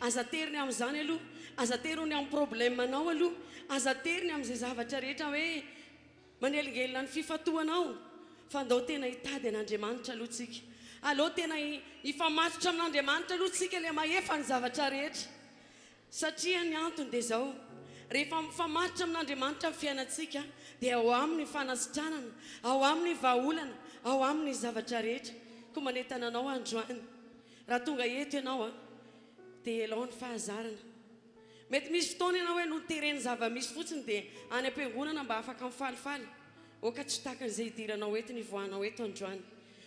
aza teriny amin'izany aloha, aza teriny amin'ny problemanao aloha, aza teriny amin'izay zavatra rehetra hoe manelingelina ny fifatoanao, fa andao tena hitady an'Andriamanitra aloha tsika. Aleo tena hifamatotra amin'Andriamanitra aloha tsika ilay mahefa ny zavatra rehetra. Satria ny antony dia izao, rehefa mifamatotra amin'Andriamanitra amin'ny fiainantsika dia ao amin'ny fanasitranana, ao amin'ny vahaolana, ao amin'ny zavatra rehetra. Koa manentana anao androany, raha tonga eto ianao dia elao ny fahazarana. Mety misy fotoana ianao hoe notereny zava-misy fotsiny dia any am-piangonana mba afaka mifalifaly. Oka tsy takan'izay idiranao eto ny voanao eto androany.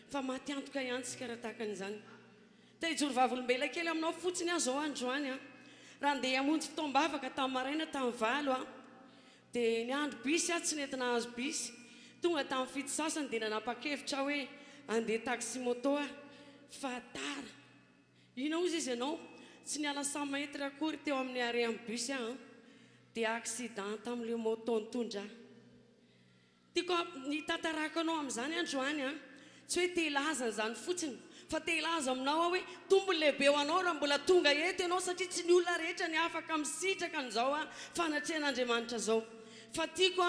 Fa maty antoka ihany tsika raha takan'izany. Te hijoro vavolombelona kely aminao fotsiny azo ao androany. Raha andeha hamonjy fotoam-bavaka tamin'ny maraina tamin'ny valo dia ny andro bisy tsy nentina azo bisy. Tonga tamin'ny fito sasany dia nanapa-kevitra hoe andeha taxi moto fa tara. Ino izy ianao? Tsy niala samy mahetra akory teo amin'ny arrêt amin'ny bus dia accident tamin'ilay moto nitondra. Tiako ny tantarako anao amin'izany androany tsy hoe te hilaza an'izany fotsiny, fa te hilaza aminao hoe tombony lehibe ho anao raha mbola tonga eto ianao, satria tsy ny olona rehetra ny afaka misitraka an'izao fanatrehan'Andriamanitra zao. Fa tiako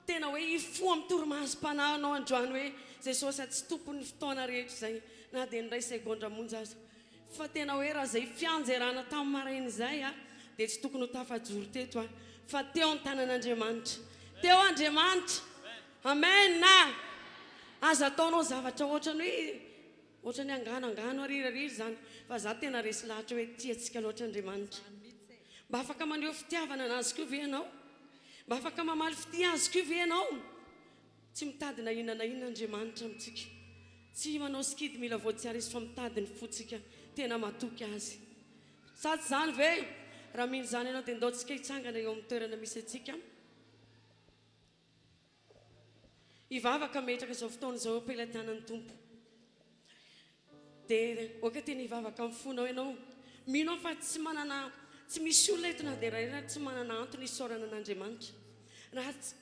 tena hoe hifoha amin'ny torimaso-panahy anao androany hoe Jesosy tsy tompon'ny fotoana rehetra izay, na dia ny ray segondra monja aza. Fa tena hoe raha izay fianjerana tamin'ny maraina izay dia tsy tokony ho tafajoro teto fa teo ny tanan'Andriamanitra. Teo Andriamanitra. Amen. Aza ataonao zavatra ohatrany angano arirariry zany, fa za tena resy lahatra hoe tiantsika loatra Andriamanitra. Mba afaka maneho fitiavana anazy koa ve ianao? Mba afaka mamaly fitia azy koa ve ianao? Tsy mitady na inona Andriamanitra amintsika. Tsy manao skidy mila voatsiary izy fa mitady ny fotsika tena matoky azy. Sady zany ve? Raha mino zany ianao dia ndaotsika hitsangana eo amin'ny toerana misy atsika. Hivavaka metraka izao fotoana izao am-pelantanan'ny Tompo. Dia oka tena hivavaka amin'ny fonao ianao. Mino fa tsy misy olona eto na dia raha tsy manana antony hisaorana an'Andriamanitra.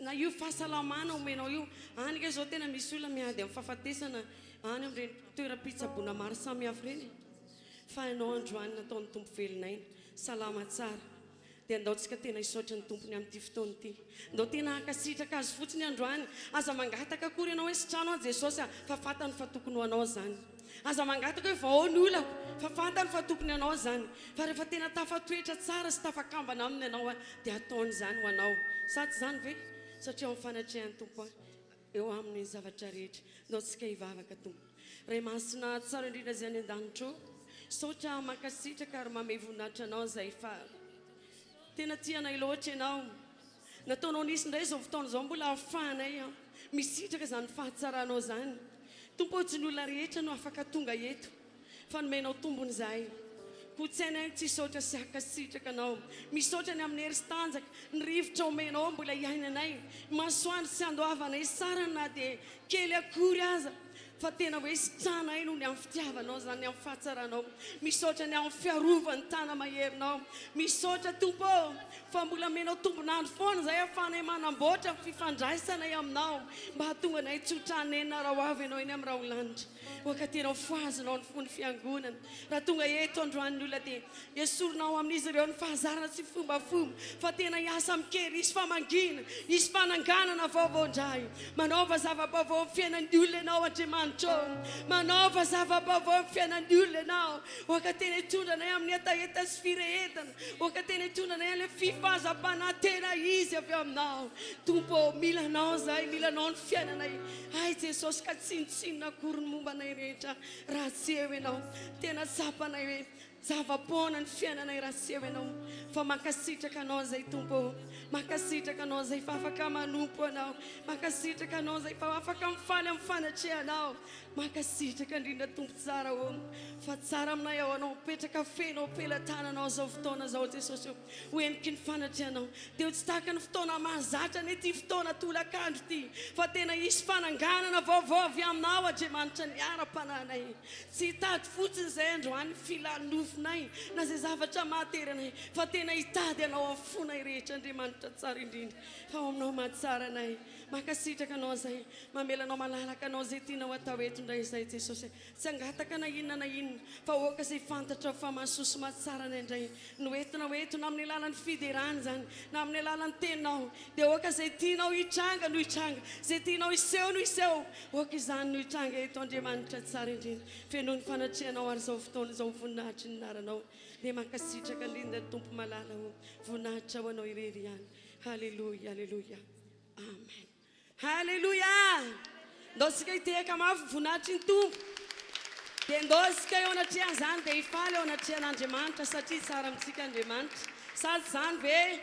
Na io fahasalamana omenao io, anika izao tena misy olona miady amin'ny fahafatesana any amin'ireny toeram-pitsaboana maro samihafa ireny. Fa ianao androany nataon'ny Tompo velonaina, salama tsara. Dia andaotsika tena hisaotra ny Tompony amin'ity fotoana ity. Andao tena hankasitraka azy fotsiny androany. Aza mangataka akory ianao hoe sitrano Jesosy fa fantany fa tokony ho anao zany. Aza mangataka hoe vahoany olako fa fantany fa tokony anao zany. Fa rehefa tena tafatoetra tsara sy tafakambana aminy ianao dia ataony zany ho anao. Sady zany ve? Satria amin'ny fanatrehan'ny Tompo eo amin'ny zavatra rehetra. Andaotsika hivavaka Tompo. Ray masina tsara indrindra izay any an-danitra. Saotra mankasitraka ary mamay voninahitra anao zay fa tena tianay loatra ianao. Nataonao nisy indray izao fotoana izao mbola ahafahanay misitraka izany fahatsaranao zany. Tompo tsy ny olona rehetra no afaka tonga eto, fa nomenao tombony izahay. Kotsaina tsy saotra sy hakasitraka anao. Misaotra ny amin'ny heri-tanjaka, ny rivotra omenao mbola iainanay. Masoandro sy andoavanay sara na dia kely akory aza. Fa tena hoe sitranay no ny amin'ny fitiavanao zany, ny amin'ny fahatsaranao. Misaotra ny amin'ny fiarovany tana maherinao. Misaotra Tompo fa mbola menao tombonandro foana izay ahafahanay manamboatra fifandraisanay aminao mba hahatonga anay tsotranena raha ho avy ianao eny amin'ny raholanitra. Oka tena foazonao ny fony fiangonana. Raha tonga eto androany olona dia esoronao amin'izy ireo ny fahazarana sy fombafomba. Fa tena hiasa mikery, isy famangina, isy fananganana vaovao-ndray. Manaova zava-baovao amin'ny fiainan'ny olona ianao Andriamanitra. Manaova zava-baovao amin'ny fiainan'ny olona ianao. Oka tena hitondra anay amin'ny hetaheta sy firehetana. Oka tena hitondra anay amin'ny fifazam-panahy tena izy avy aminao. Tompo, milanao zay, milanao ny fiainanay. Ay Jesosy, ka tsinotsinona akory ny mombanay rehetra raha tsy eo ianao. Tena tsapanay hoe zava-poana ny fiainanay raha tsy eo ianao. Fa mankasitraka anao zay Tompo. Mankasitraka anao zay fa afaka manompo anao. Mankasitraka anao zay fa afaka mifaly amin'ny fanatrehanao. Mankasitraka indrindra Tompo tsara fa tsara aminay ao anao mipetraka feno am-pelantananao zao fotoana zao Jesosy. Hoentiky ny fanatrehanao. Dia tsy tahaka ny fotoana mahazatra ny ity fotoana tolakandro ity. Fa tena hisy fananganana vaovao avy aminao Andriamanitra ny ara-panahinay. Tsy hitady fotsiny izay androany filanofinay na izay zavatra mahateranay, fa tena hitady anao amin'ny fonay rehetra Andriamanitra tsara indrindra. Fa ao aminao mahatsara anay. Mankasitraka anao zay, mamelanao malalaka anao zay tianao atao eto indray izay Jesosy tsy angataka na inona na inona fa oka izay fantatra fa mahasoa mahatsara ny indray noentina amin'ny alalan'ny fiderana zany na amin'ny alalan'ny tenao dia oka izay tianao hitranga no hitranga izay tianao hiseho no hiseho oka izany no hitranga eto Andriamanitra tsara indrindra feno ny fanatrehanao ary izao fotoana izao voninahitry ny naranao dia mankasitraka indrindra tompo malala ho voninahitra ho anao irery ihany halleluja halleluja amen halleluja ndosika hitehaka mafy voninahitry ny tompo dia ndosika eo anatrehan zany dia hifaly eo anatrehan'Andriamanitra satria tsara amintsika Andriamanitra sady zany ve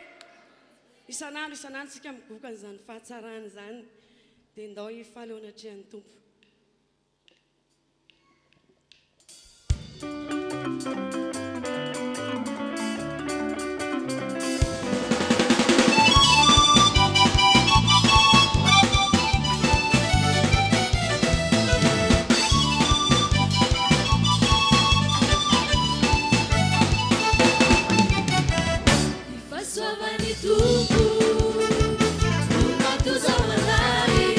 isanandro tsika migoka an'izany fahatsarany zany dia ndao hifaly eo anatrehan'ny tompo Tudo, o canto da Alahady,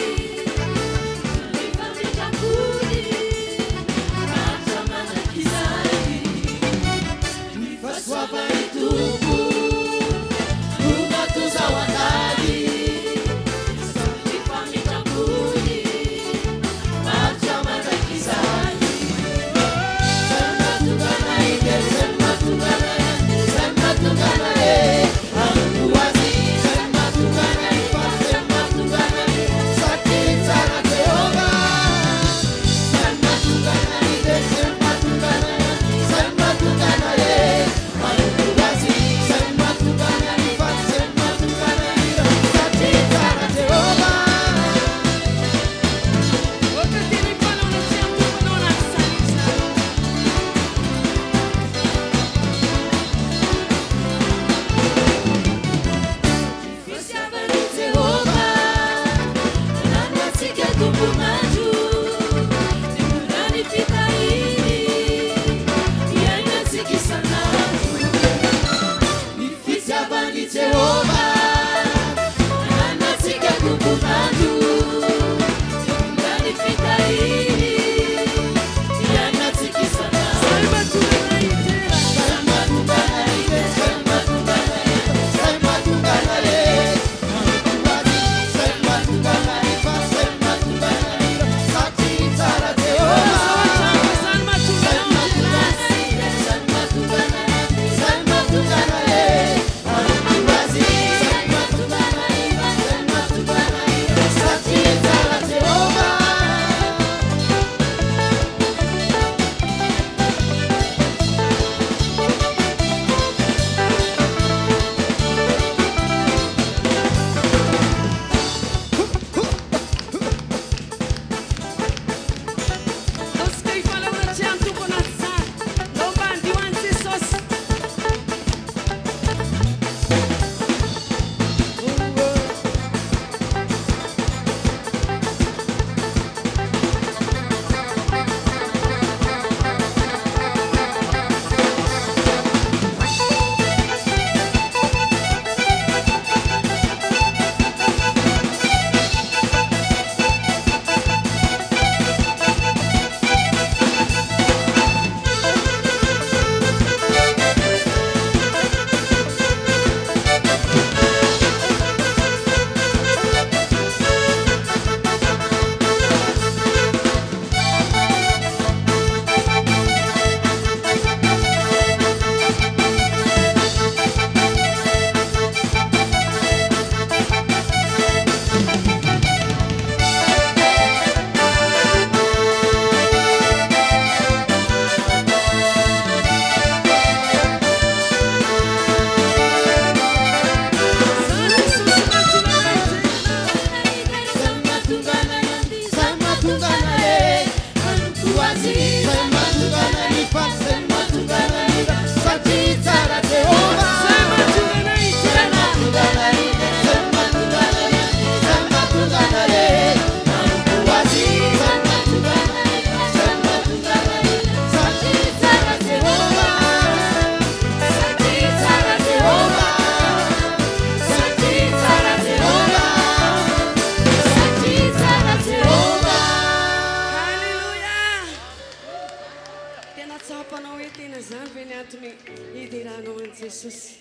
anao an Jesosy.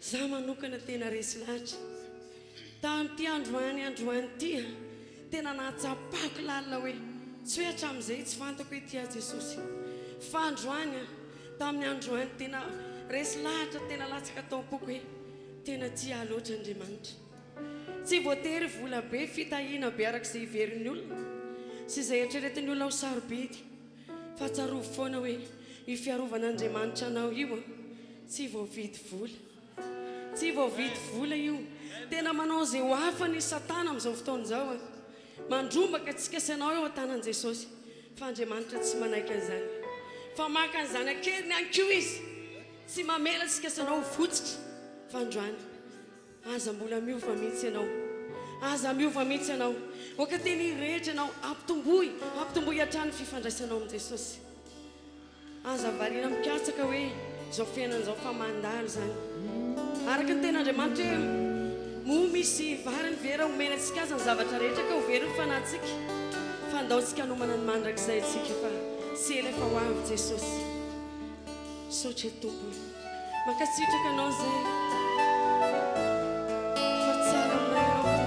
Za manokana tena resy lahatra. Tamin'ity androany ity tena nahatsapako lalina hoe tsy hoe hatramin'izay tsy fantako hoe tia Jesosy. Fa androany tamin'ny androany tena resy lahatra tena latsaka tao am-poko hoe tena tia loatra Andriamanitra. Tsy voatery vola be fitahiana be arak'izay iverin'ny olona sy izay eritreretin'ny olona ho sarobidy, fa tsarovy foana hoe io fiarovan'Andriamanitra anao io tsy voavidy vola. Tsy voavidy vola io. Tena manao izay ho afany Satana amin'izao fotoan'izao mandrombaka antsika sy anao eo an-tanan Jesosy. Fa Andriamanitra tsy manaiky an'izany. Fa maka an'izany akeliny anko izy. Tsy mamela antsika sy anao ho fotsitra. Fa androany aza mbola miova mihitsy ianao. Aza miova mihitsy ianao. Oka teny rehetra ianao ampitomboy hatrany fifandraisanao amin'i Jesosy. Aza variana mikatsaka hoe izao fiainan'izao fa mandalo zany. Araka ny ten'Andriamanitra hoe misy variny vera omena antsika aza ny zavatra rehetra ka ho veriny fanahintsika. Fa andaontsika hanomana ny mandrakizay antsika fa sy ela efa ho avy Jesosy. Saotra tompony. Mankasitraka anao zay. Fa tsara aminay ianao.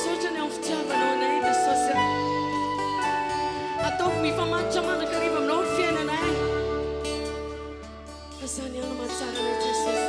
Saotra ny amin'ny fitiavanao anay Jesosy. Ataovy mifamatotra mandrakariva aminao ny fiainanay. Fa zany ihany mahatsara anay Jesosy.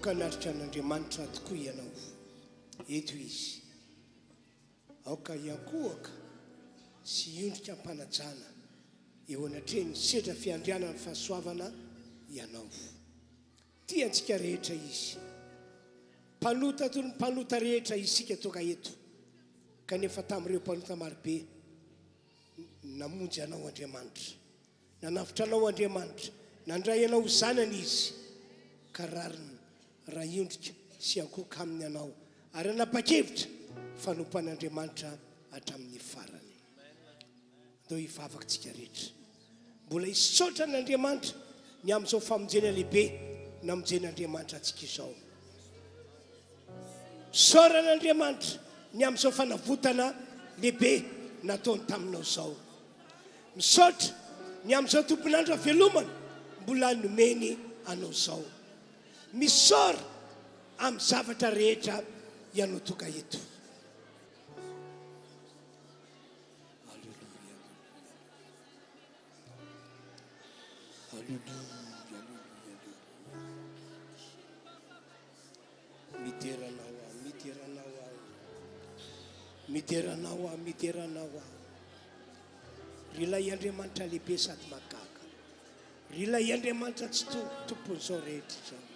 aoka naritra an'Andriamanitra tokoa ianao eto izy aoka iankohaka sy iondrika ampanajana eo anatreny sedra fiandrianana fahasoavana ianao tia antsika rehetra izy mpanota toy ny mpanota rehetra isika toka eto kanefa tamin'ireo mpanota marobe namonjy anao Andriamanitra nanavitra anao Andriamanitra nandray anao zanany izy karariny raha iondrika sy ankoka aminy anao ary anapa-kevitra fanompan'Andriamanitra hatramin'ny farany ndao hivavakantsika rehetra mbola hisaotra n'Andriamanitra ny amin'izao famonjena lehibe namonjen'Andriamanitra antsika izao saoran'Andriamanitra ny amin'izao fanavotana lehibe nataony taminao izao misaotra ny amin'izao tompon'andro velomana mbola nomeny anao izao misaora amin'ny zavatra rehetra ianao toka eto mideranao ry ilay Andriamanitra lehibe sady magaga ry ilay Andriamanitra tsy tompon'izao rehetra izao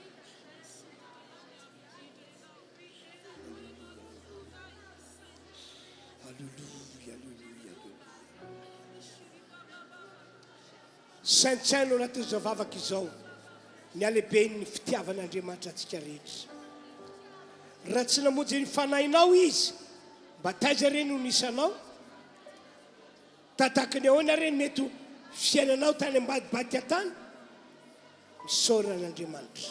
saintsaino anatin'izao vavaka izao ny alehibe ny fitiavan'Andriamanitra antsika rehetra raha tsy namonjy ny fanahinao izy mba taiza reny ho nisanao tatakiny ahoana reny mety fiainanao tany ambadibadika tany misaoran'Andriamanitra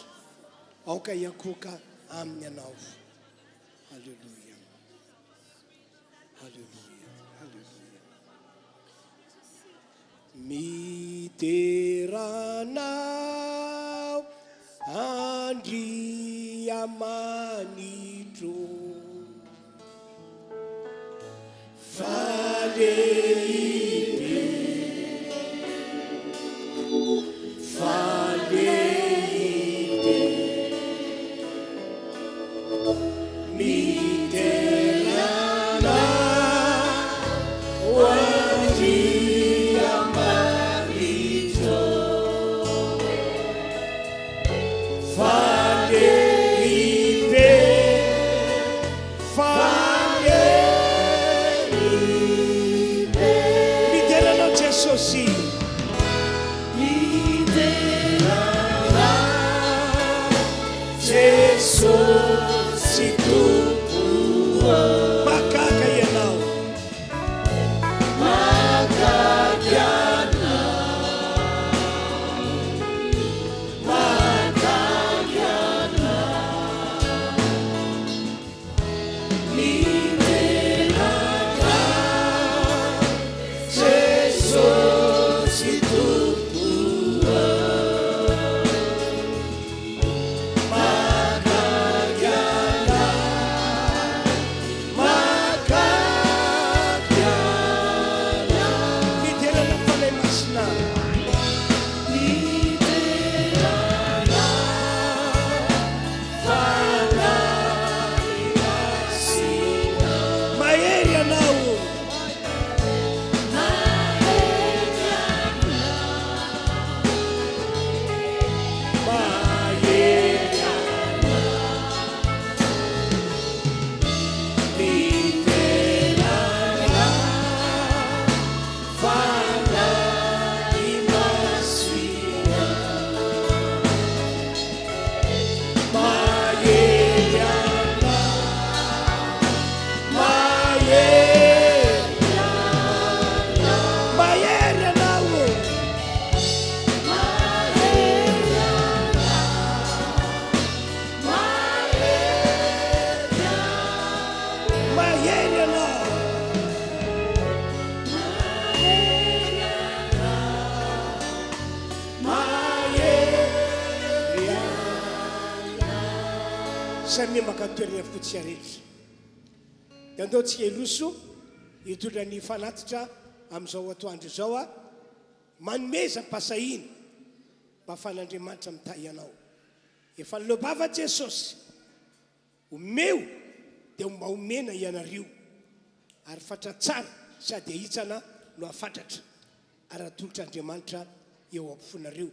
aoka iankoka aminy anao halleluia halleluia halleluia miteranao Andriamanitro falehibe falehibe miteranao Andriamanitro falehibe falehibe zany maka toerana fotsy rehetra dia andaontsika iloso hitondra ny fanatitra amin'izao atoandro izao a manomeza mpasahiny mba afan'Andriamanitra mitahy ianao efa nilobava Jesosy omeo dia mba omena ianareo ary fatra tsara sady ahitsana no afatratra ary atolotr'Andriamanitra eo ampofonareo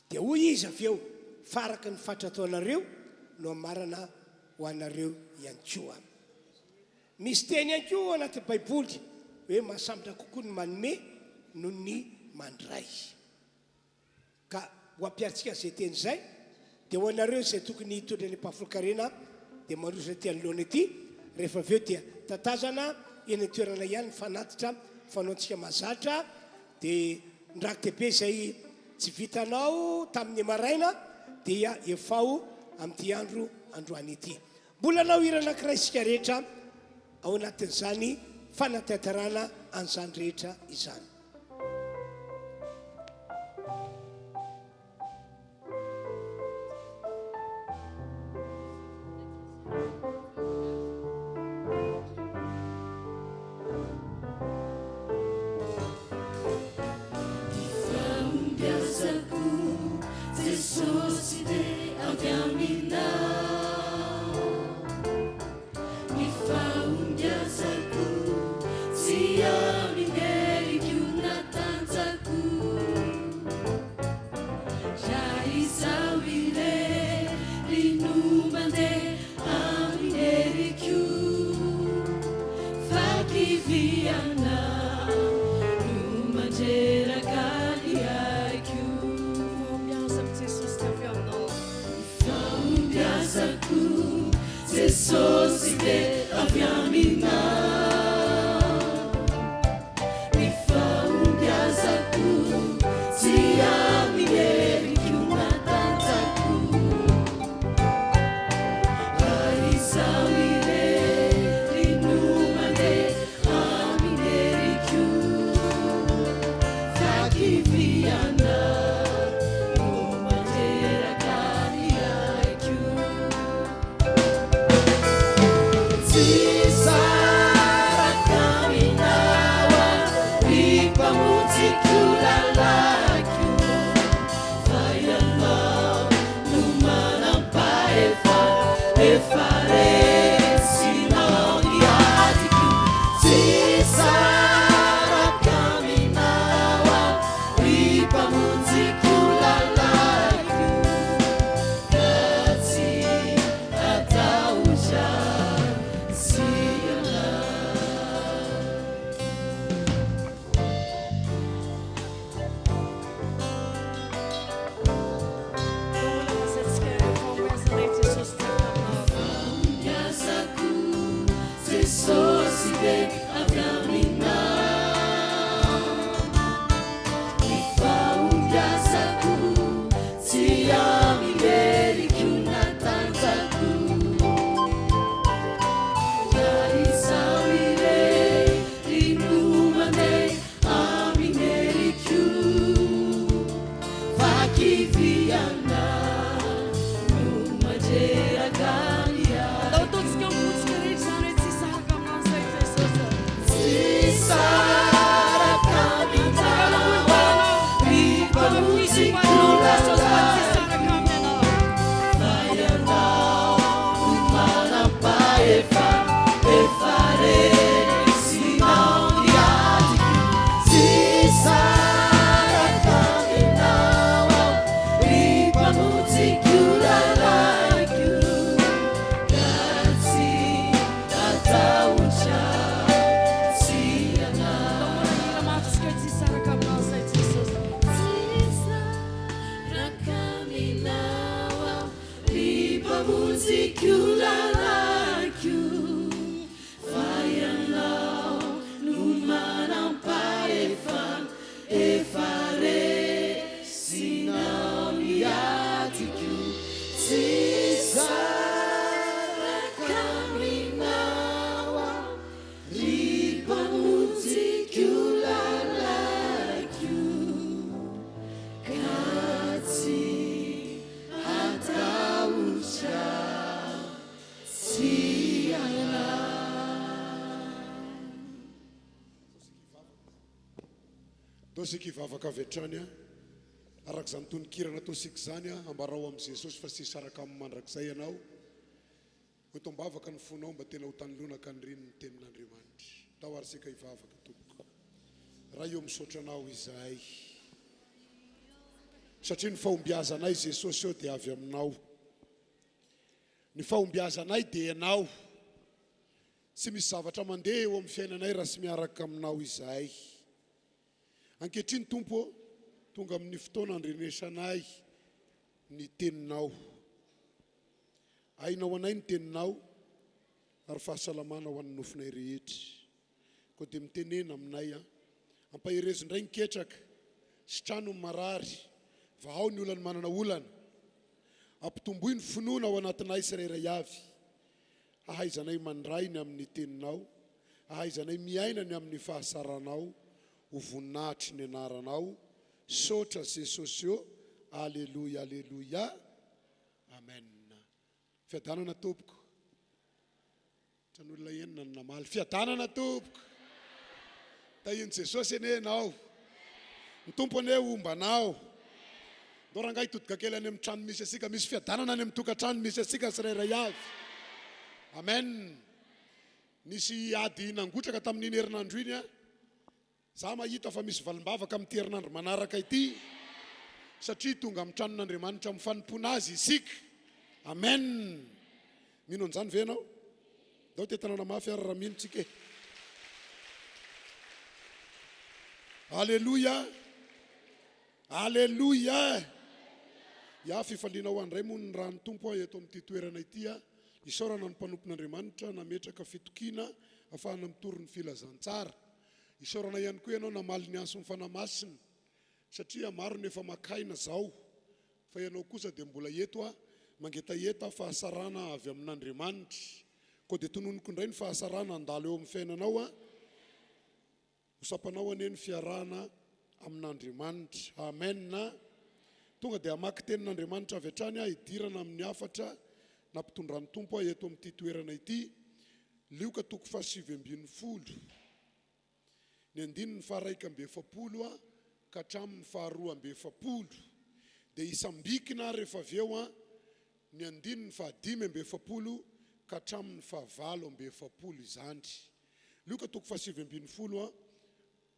dia hoy izy avy eo faraka ny fatra ataonareo no amarana ho anareo ihany koa. Misy teny ihany koa anaty Baiboly hoe mahasambotra kokoa ny manome noho ny mandray. Ka ho ampiaritsika izay teny izay dia ho anareo izay tokony hitondra ny mpahafolokarena dia mandroso ety anoloana ety rehefa avy eo dia tatazana eny toerana ihany ny fanatitra fanaontsika mahazatra dia ndraki-dehibe izay tsy vitanao tamin'ny maraina dia efao amin'ity andro androany ity. Mbola nao hira anankiray isika rehetra ao anatin'izany fanatanterahana an'izany rehetra izany. Então todos que eu busco, eles são esses sarcamos, não sei se Tosika vavaka vetrany araka izany tonikirana tosika zany ambarao am Jesosy fa sisy araka amin'ny mandrakizay ianao. Fotoam-bavaka ny fonao mba tena ho tanilonaka ny rininy tenin'Andriamanitra. Tao ary sika hivavaka tompoko. Raha eo misaotra anao izahay. Satria ny fahombiazanay Jesosy eo dia avy aminao. Ny fahombiazanay dia ianao. Tsy misy zavatra mandeha eo amin'ny fiainanay raha tsy miaraka aminao izahay. Ankehitriny Tompo, tonga amin'ny fotoana andrenesanay ny teninao. Ainao anay ny teninao ary fahasalamana ho an'ny nofinay rehetra. Koa dia mitenena aminay ampaherezo indray niketraka sy trano ny marary va ao ny olana manana olana. Ampitomboy ny finoana ao anatinay tsirairay avy. Ahaizanay mandray ny amin'ny teninao. Ahaizanay miaina ny amin'ny fahasaranao. Ho voninahitry ny anaranao. Sotra Jesosy eo. Alleluia, alleluia. Amen. Fiadanana tompoko. Tran'olona enina ny namaly. Fiadanana tompoko. Tahiny Jesosy ene enao. Ny tompo ene ombanao. Ndoranga hitodika kely any amin'ny trano misy asika. Misy fiadanana any amin'ny tokantrano misy asika tsirairay avy. Amen. Nisy ady nangotraka tamin'iny herinandro iny za mahita fa misy valim-bavaka amin'ny herinandro manaraka ity. Satria tonga amin'ny tranon'Andriamanitra mifanompoana azy isika. Amen. Mino an'izany ve ianao? Dao tetanana mafy ary raha mino tsika. Alleluia. Alleluia. Ya fifaliana ho andray moa ny rahan'ny tompo eto amin'ity toerana ity isaorana ny mpanompon'Andriamanitra nametraka fitokina ahafahana mitoro ny filazantsara. Isaorana ihany koa ianao namaly ny anso ny fanamasina satria maro ny efa makaina zao fa ianao kosa dia mbola eto mangetaheta fahasarana avy amin'Andriamanitra. Koa dia tononoko indray ny fahasarana andalo eo amin'ny fiainanao hosapanao ane ny fiarahana amin'Andriamanitra. Amen. Tonga dia hamaky tenin'Andriamanitra avy hatrany hidirana amin'ny hafatra nampitondran'ny tompo eto amin'ity toerana ity. Lioka toko 7:20 ny andininy 1:40 ka hatramin'ny 2:40 dia isambikina rehefa avy eo ny andininy 5:40 ka hatramin'ny 9:40 izany. Lioka toko 7:20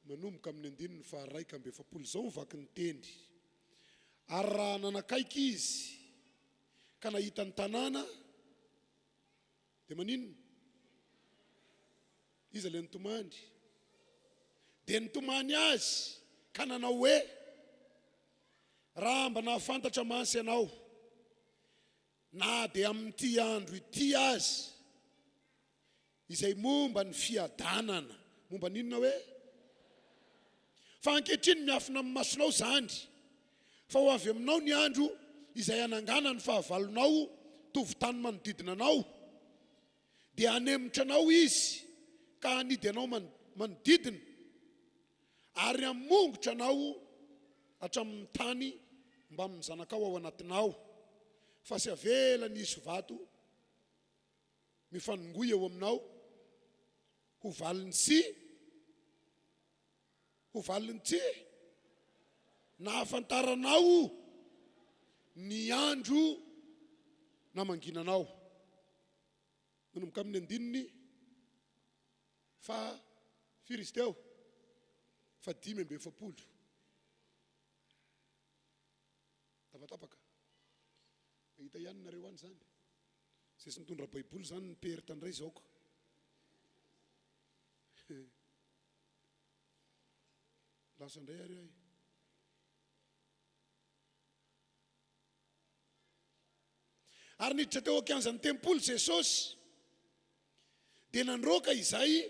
manomboka amin'ny andininy 1:40 zao mivaky ny teny. Ary raha nanakaiky izy ka nahita ny tanàna dia maninona? Izy ilay nitomany. Dia nitomany azy ka nanao hoe raha mba nahafantatra mansy ianao na dia amin'ity andro ity azy izay momba ny fiadanana. Momba ninona hoe? Fa ankehitriny miafina amin'ny masonao zany fa ho avy aminao ny andro izay anangana ny fahavalonao tovotany manodidina anao dia hanemitra anao izy ka hanidy anao manodidina ary hamongotra anao hatramin'ny tany mba amin'ny zanakao ao anatinao fa sy avela nisy vato mifanongoy eo aminao ho valiny tsy na hafantaranao ny andro na manginanao. Manomboka amin'ny andininy fa firy izy teo? 5:40. Tapatapaka. Mahita ihany nareo any zany. Sesy nitondra baiboly zany ny perita indray zaoko. Lasa indray ary ahy. Ary niditra teo akianjany tempoly Jesosy dia nandroaka izay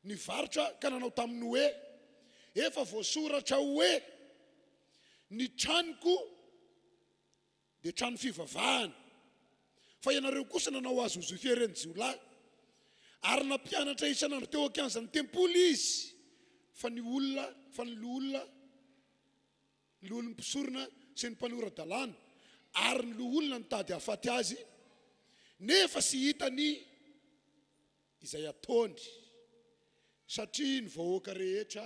nivarotra ka nanao taminy hoe efa voasoratra hoe ny tranoko dia trano fivavahana fa ianareo kosa nanao azy ho zofiereny jiolahy. Ary nampianatra isanandro teo akianjany tempoly izy fa ny olona mpisorona sy ny mpanora-dalàna ary ny olona nitady hafaty azy nefa sy hitany izay ataony satria ny vahoaka rehetra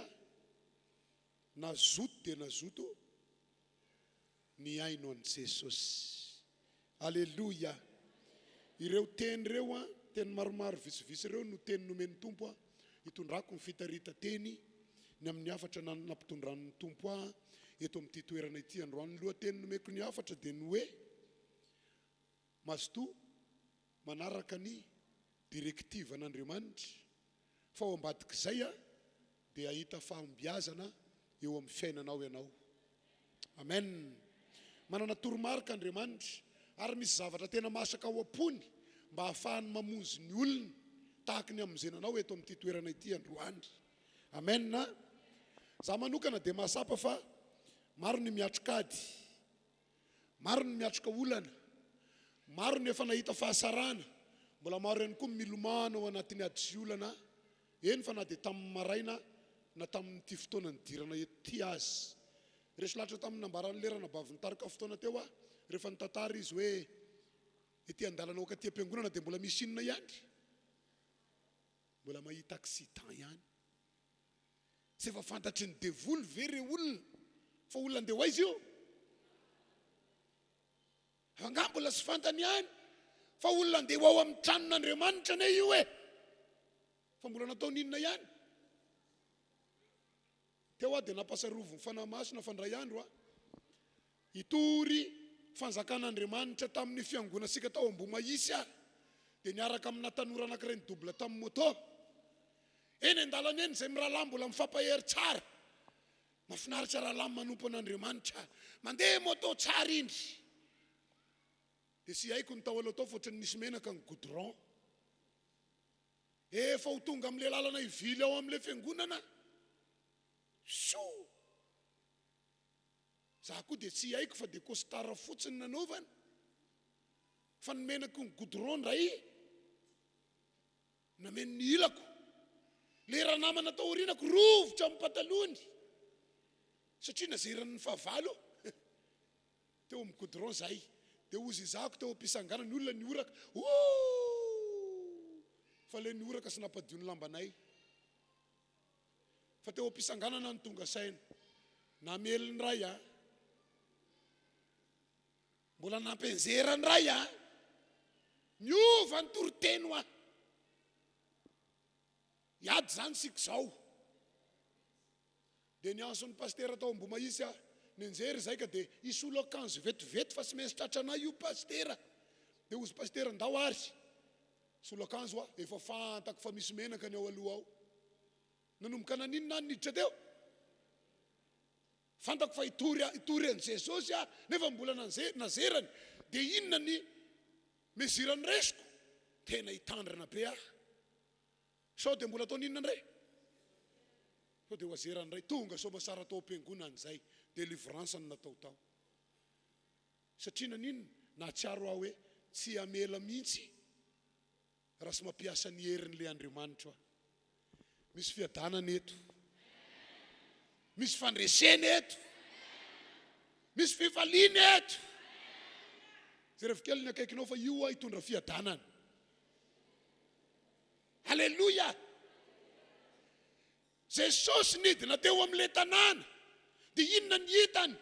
na zoto dia na zoto ny aino an' Jesosy. Aleloia. Ireo teny reo a, teny maromaro visivisy reo no teny nomen'ny tompo a, hitondrako ny fitarita teny ny amin'ny afatra nampitondran'ny tompo a eto amin'ity toerana ity androany. Loha teny nomeko ny afatra dia ny hoe mazotoa manaraka ny direktiva n'Andriamanitra fa ao ambadik'izay a dia ahita fahombiazana eo amin'ny fiainanao ianao. Amen. Manana toromarika Andriamanitra ary misy zavatra tena masaka ao am-pony mba ahafahany mamonzy ny olona tahaka ny amonjenanao eto amin'ity toerana ity androany. Amen. Za manokana dia mahasapa fa maro ny miatrikady, maro ny miatrika olana, maro ny efa nahita fahasarana, mbola maro ihany koa milomano ao anatin'ny ady sy olana. Eny fa na dia tamin'ny maraina na tamin'ity fotoana nidirana ety azy. Resy lahatra tamin'ny nambaran'ny lerana bavintarika fotoana teo a, rehefa nitantara izy hoe ety andalanao ka ty am-piangonana dia mbola misy inona ihany, mbola mahita accident ihany. Tsy efa fantatry ny devoly very olona fa olona andeha hoaizy io. Anga mbola sy fantany ihany fa olona andeha ho ao amin'ny tranon'Andriamanitra ne io e, fa mbola nataony inona ihany. Teo a dia nampasarovony fanahy masina fandray andro a, hitory fanjakan'Andriamanitra tamin'ny fiangonasika tao Ambomaisy a, dia niaraka amina tanora anankiray ny dobla tamin'ny moto. Eny an-dalana eny izay mirahalahy mbola mifampahery tsara. Mahafinaritra rahalahy manompo an'Andriamanitra mandeha moto tsara indry. Dia sy haiko ny tao aloha tao fotrany nisy menaka ny goudron. Efa ho tonga amin'ilay lalana ivily ao amin'ilay fiangonana. Za koa dia tsy haiko fa dia kostara fotsiny nanaovana. Fa ny menaka ny goudron ndray nameny ny ilako. Le raha namana tao orinako rovotra amin'ny patalony satria nazeran'ny fahavalo teo amin'ny goudron zay. Dia ozy izako teo ampisangana ny olona ny oraka. Fa le ny oraka sy nampadio ny lambanay. Fa teo ampisanganana ny tonga saina. Nameliny ray a, mbola nampenjerany ray a, niova ny toroteno a. Iady zany sika zao. Dia nianso ny pastera tao Ambomaisy a, nenjery zay ka dia isolo akanjo vetivety fa sy maintsy tratranay io pastera. Dia ozy pastera ndao ary solo akanjo a, efa fantako fa misy menaka ny ao aloha ao. Nanomboka naninona ny niditra teo. Fantako fa hitory an' Jesosy a, nefa mbola nazerany. Dia inona ny mezirany resiko? Tena hitandrana be a. Sao dia mbola ataony inona ndray? Sao dia hoazerany ray, tonga sao masara tao am-piangonana zay, délivrance ny natao tao. Satria naninona nahatsiaro aho hoe tsy amela mihitsy raha sy mampiasa ny herin'ilay Andriamanitra. Misy fiadanana eto, misy fandresena eto, misy fifaliana eto. Zay rehefa kely ny akaikinao fa io a hitondra fiadanana. Aleluia. Jesosy nidina teo amin'ilay tanàna dia inona ny hitany?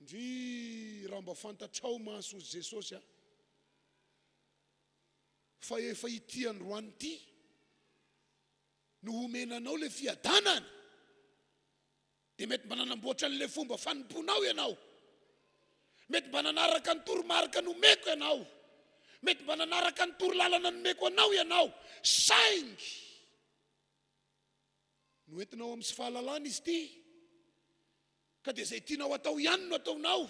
Ndry raha mba fantatrao mahaso Jesosy a, fa efa ity androany ity no homenanao le fiadanana, dia mety mba nanamboatra an'ilay fomba fanomponao ianao, mety mba nanaraka ny toromarika nomeko ianao, mety mba nanaraka ny torolalana nomeko anao ianao, saingy no entinao amin'ny sy fahalalana izy ity. Ka dia izay tianao atao ihany no ataonao,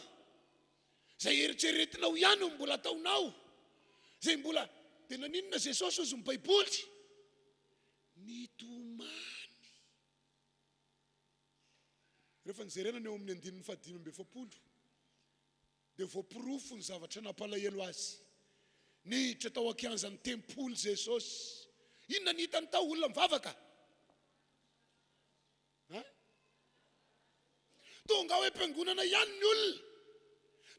izay eritreretinao ihany no mbola ataonao, izay mbola dia naninona Jesosy ozy ny Baiboly? Nitomany. Rehefa nijerena ny eo amin'ny 5:5 dia voapirofo ny zavatra nampalahelo azy. Niditra tao ankianjan'ny tempoly Jesosy. Inona ny hitany tao? Olona mivavaka. Tonga ao am-piangonana ihany ny olona,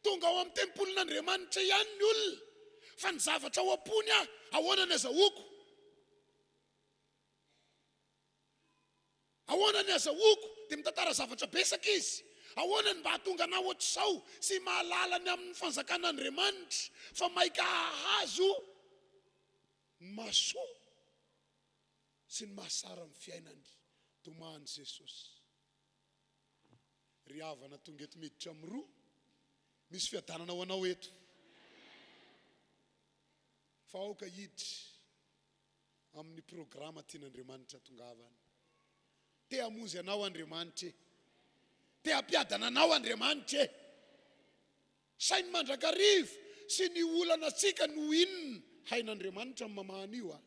tonga ao amin'ny tempolin'Andriamanitra ihany ny olona, fa ny zavatra ao am-pony a, ahoana ny azahoako? ahoana ny azahoako dia mitantara zavatra besaka izy. Ahoana ny mba hahatonga anao ohatr'izao sy mahalala ny amin'ny fanjakan'Andriamanitra fa maika hahazo ny mahasoa sy ny mahasara amin'ny fiainany. Tomany Jesosy. Ry havana tonga eto miditra amin'ny roa, misy fiadanana ho anao eto. Fa aoka hiditra amin'ny programa tian'Andriamanitra tongavana. Te hamonjy anao Andriamanitra. Te hampiadana anao Andriamanitra. Sainy mandrakarivo sy ny olana atsika no inona hain'Andriamanitra amin'ny mamahana io.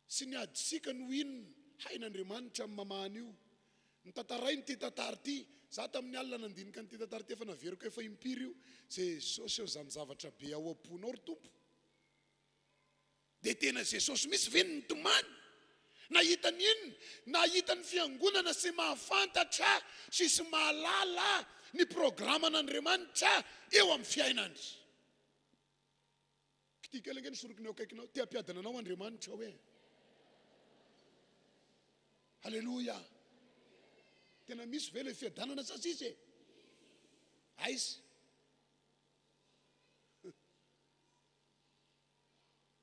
Sy ny adisika no inona hain'Andriamanitra amin'ny mamahana io. Ny tantarainy ty tantara ty, za tamin'ny alina nandinika ny ty tantara ty efa naveriko efa impiry io, Jesosy eo zany zavatra be ao am-ponao ry tompo. Dia tena Jesosy misy ve ny tomany? Nahita ny inona? Nahita ny fiangonana sy mahafantatra sy mahalala ny programan'Andriamanitra eo amin'ny fiainany. Kity kelengeny sorokiny eo akaikinao, te hampiadana anao Andriamanitra hoe. Halleluja. Tena misy ve ilay fiadanana sa tsisy? Aiza.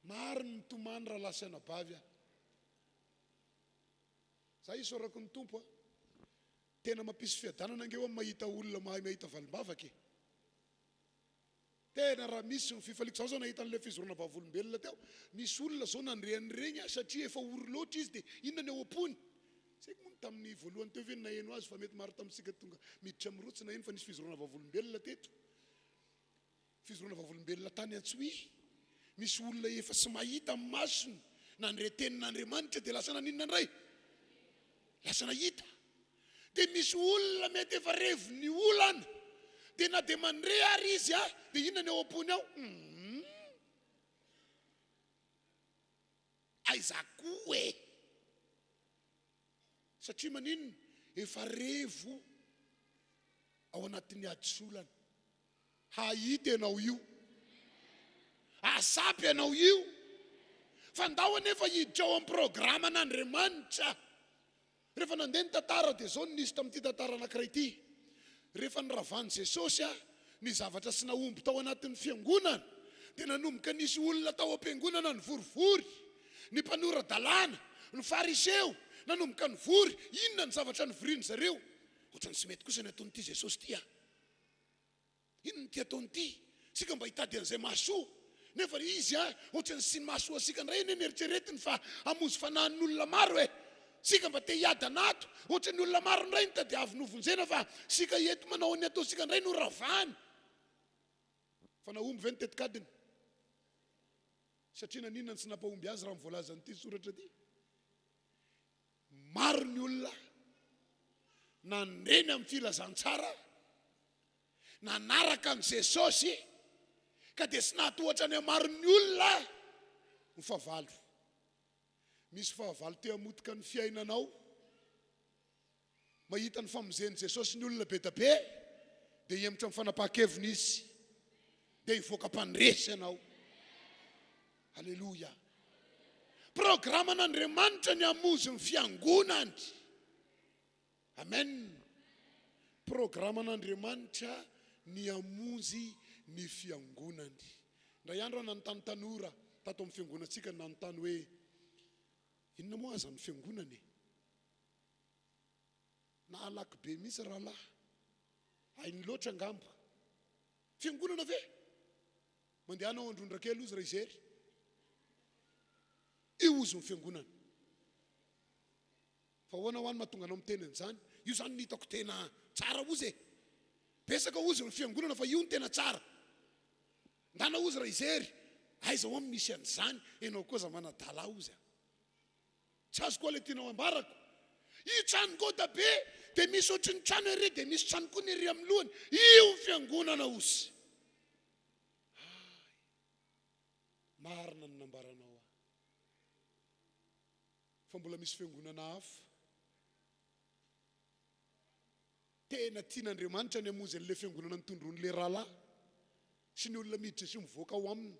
Maro ny tomany raha lasana bavy. Za isorako ny tompo. Tena mampisy fiadanana angeo mahita olona mahay mahita valim-bavaka. Tena raha misy ny fifaliko zao nahita an'ilay fizorana vavolombelona teo. Misy olona zao nandrehanireny satria efa ory loatra izy dia inona ny ao am-pony. Saiko moa tamin'ny voalohany teo ve naheno azy fa mety maro tamintsika tonga miditra amin'ny rotsy naheno fa nisy fizorana vavolombelona teto. Fizorana vavolombelona tany Antsohy. Misy olona efa sy mahita amin'ny masony nandre tenin'Andriamanitra dia lasa naninona indray? Lasa nahita. Dia misy olona mety efa revo ny olana dia na dia mandre ary izy dia inona ny ao am-pony ao? Aiza koa e. Satria maninona? Efa revo ao anatin'ny adisolana. Hahita ianao io. Asapy ianao io. Fandao anefa hiditra ao amin'ny programan'Andriamanitra. Rehefa nandeha ny tantara dia zao nisy tamin'ity tantara anankiray ity. Rehefa niravan'i Jesosy ny zavatra sy naomby tao anatin'ny fiangonana dia nanomboka nisy olona tao am-piangonana ny vorivory, ny mpanora-dalàna, ny fariseo, nanomboka ny vory. Inona ny zavatra nivoriany zareo? Ohatrany sy mety kosa ny ataon'ity Jesosy ty. Inona ty ataon'ity? Sika mba hitady an'izay mahasoa. Nefa izy ohatrany sy mahasoa asika ndray eny eritreretiny fa hamonjy fanahin'olona maro e. Sika mba te hiada nato, ohatrany olona maro ndray nitady avy novonjena fa sika eto manao ny ataosika ndray no ravany. Fa naomby ve ny tetikadiny? Satria naninona ny sy nampahomby azy raha mivoalaza an'ity soratra ty. Maro ny olona nandreny amin'ny filazantsara, nanaraka an' Jesosy, ka dia sy nahatohatra ny maro ny olona ny fahavalo. Misy fahavalo te hamotika ny fiainanao, mahita ny famonjen'i Jesosy ny olona be da be, dia hiemotra amin'ny fanapahan-keviny izy, dia hivoaka mpandresy ianao. Halleluja. Programan'Andriamanitra ny hamonjy ny fiangonany. Amen. Programan'Andriamanitra ny hamonjy ny fiangonany. Ndray andro nanontany tanora tato amin'ny fiangonantsika nanontany hoe inona moa aza ny fiangonany? Na alaky be misy rahalahy. Hainy loatra angamba. Fiangonana ve? Mandeha anao Androndrakely ozy raha izery. Io ozy ny fiangonana. Fa hoana ho any mahatonga anao miteny an'izany? Io zany ny hitako tena tsara ozy e. Besaka ozy ny fiangonana fa io ny tena tsara. Ndana ozy raha izery. Aiza ho misy an'izany, enao koza manadala ozy. Tsy azo koa ilay tianao ambarako. Io trano goda be, dia misy ohatry ny trano ery, dia misy trano koa ny ery amin'ny lohany. Io ny fiangonana ozy. Marina ny nambaranao. Fa mbola misy fiangonana hafa. Tena tian'Andriamanitra ny hamonjy an'ilay fiangonana nitondron'ilay rahalahy sy ny olona miditra sy mivoaka ao aminy.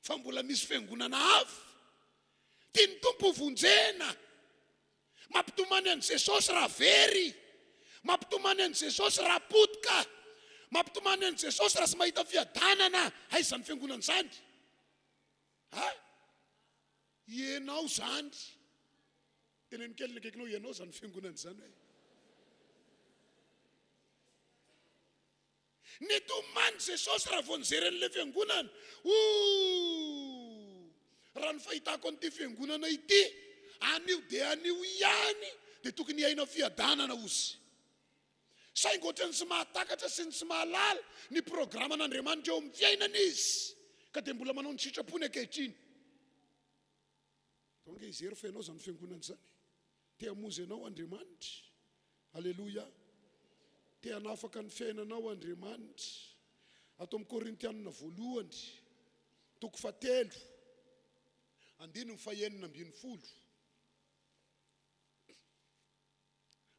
Fa mbola misy fiangonana hafa Tiany tompo vonjena. Mampitomany an' Jesosy raha very. Mampitomany an' Jesosy raha potika. Mampitomany an' Jesosy raha sy mahita fiadanana. Aiza zany fiangonana zany? Ianao zany. Teneny kely ny akaikinao, ianao zany fiangonana zany hoe. Nitomany Jesosy raha vao nijery an'ilay fiangonana. Raha ny fahitako an'ity fiangonana ity, anio dia anio ihany, dia tokony haina fiadanana ozy. Saingy ohatrany sy mahatakatra sy ny sy mahalala ny programan'Andriamanitra eo amin'ny fiainana izy, ka dia mbola manao ny sitrapony ankehitriny. Tonga izy ery fa ianao zany fiangonana zany. Te hamonjy ianao Andriamanitra. Alleluia. Te hanafaka ny fiainanao Andriamanitra. Ato amin'ny Korintianina 1, toko 7, 9:40.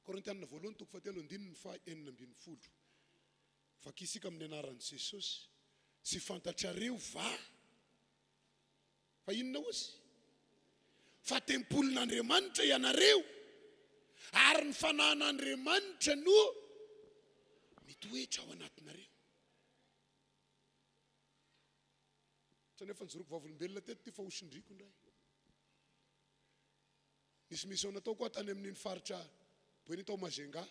Korintianina 1, toko 7, 9:40. Vakisika amin'ny anaran'i Jesosy. Sy fantatrareo va? Fa inona ozy? Fa tempolin'Andriamanitra ianareo, ary ny fanahin'Andriamanitra no mitoetra ao anatinareo. Sanefa nijoroko vavolombelona teto ty fa hosindriko ndray. Nisy mission natao koa tany amin'iny faritra boeny tao Mazenga.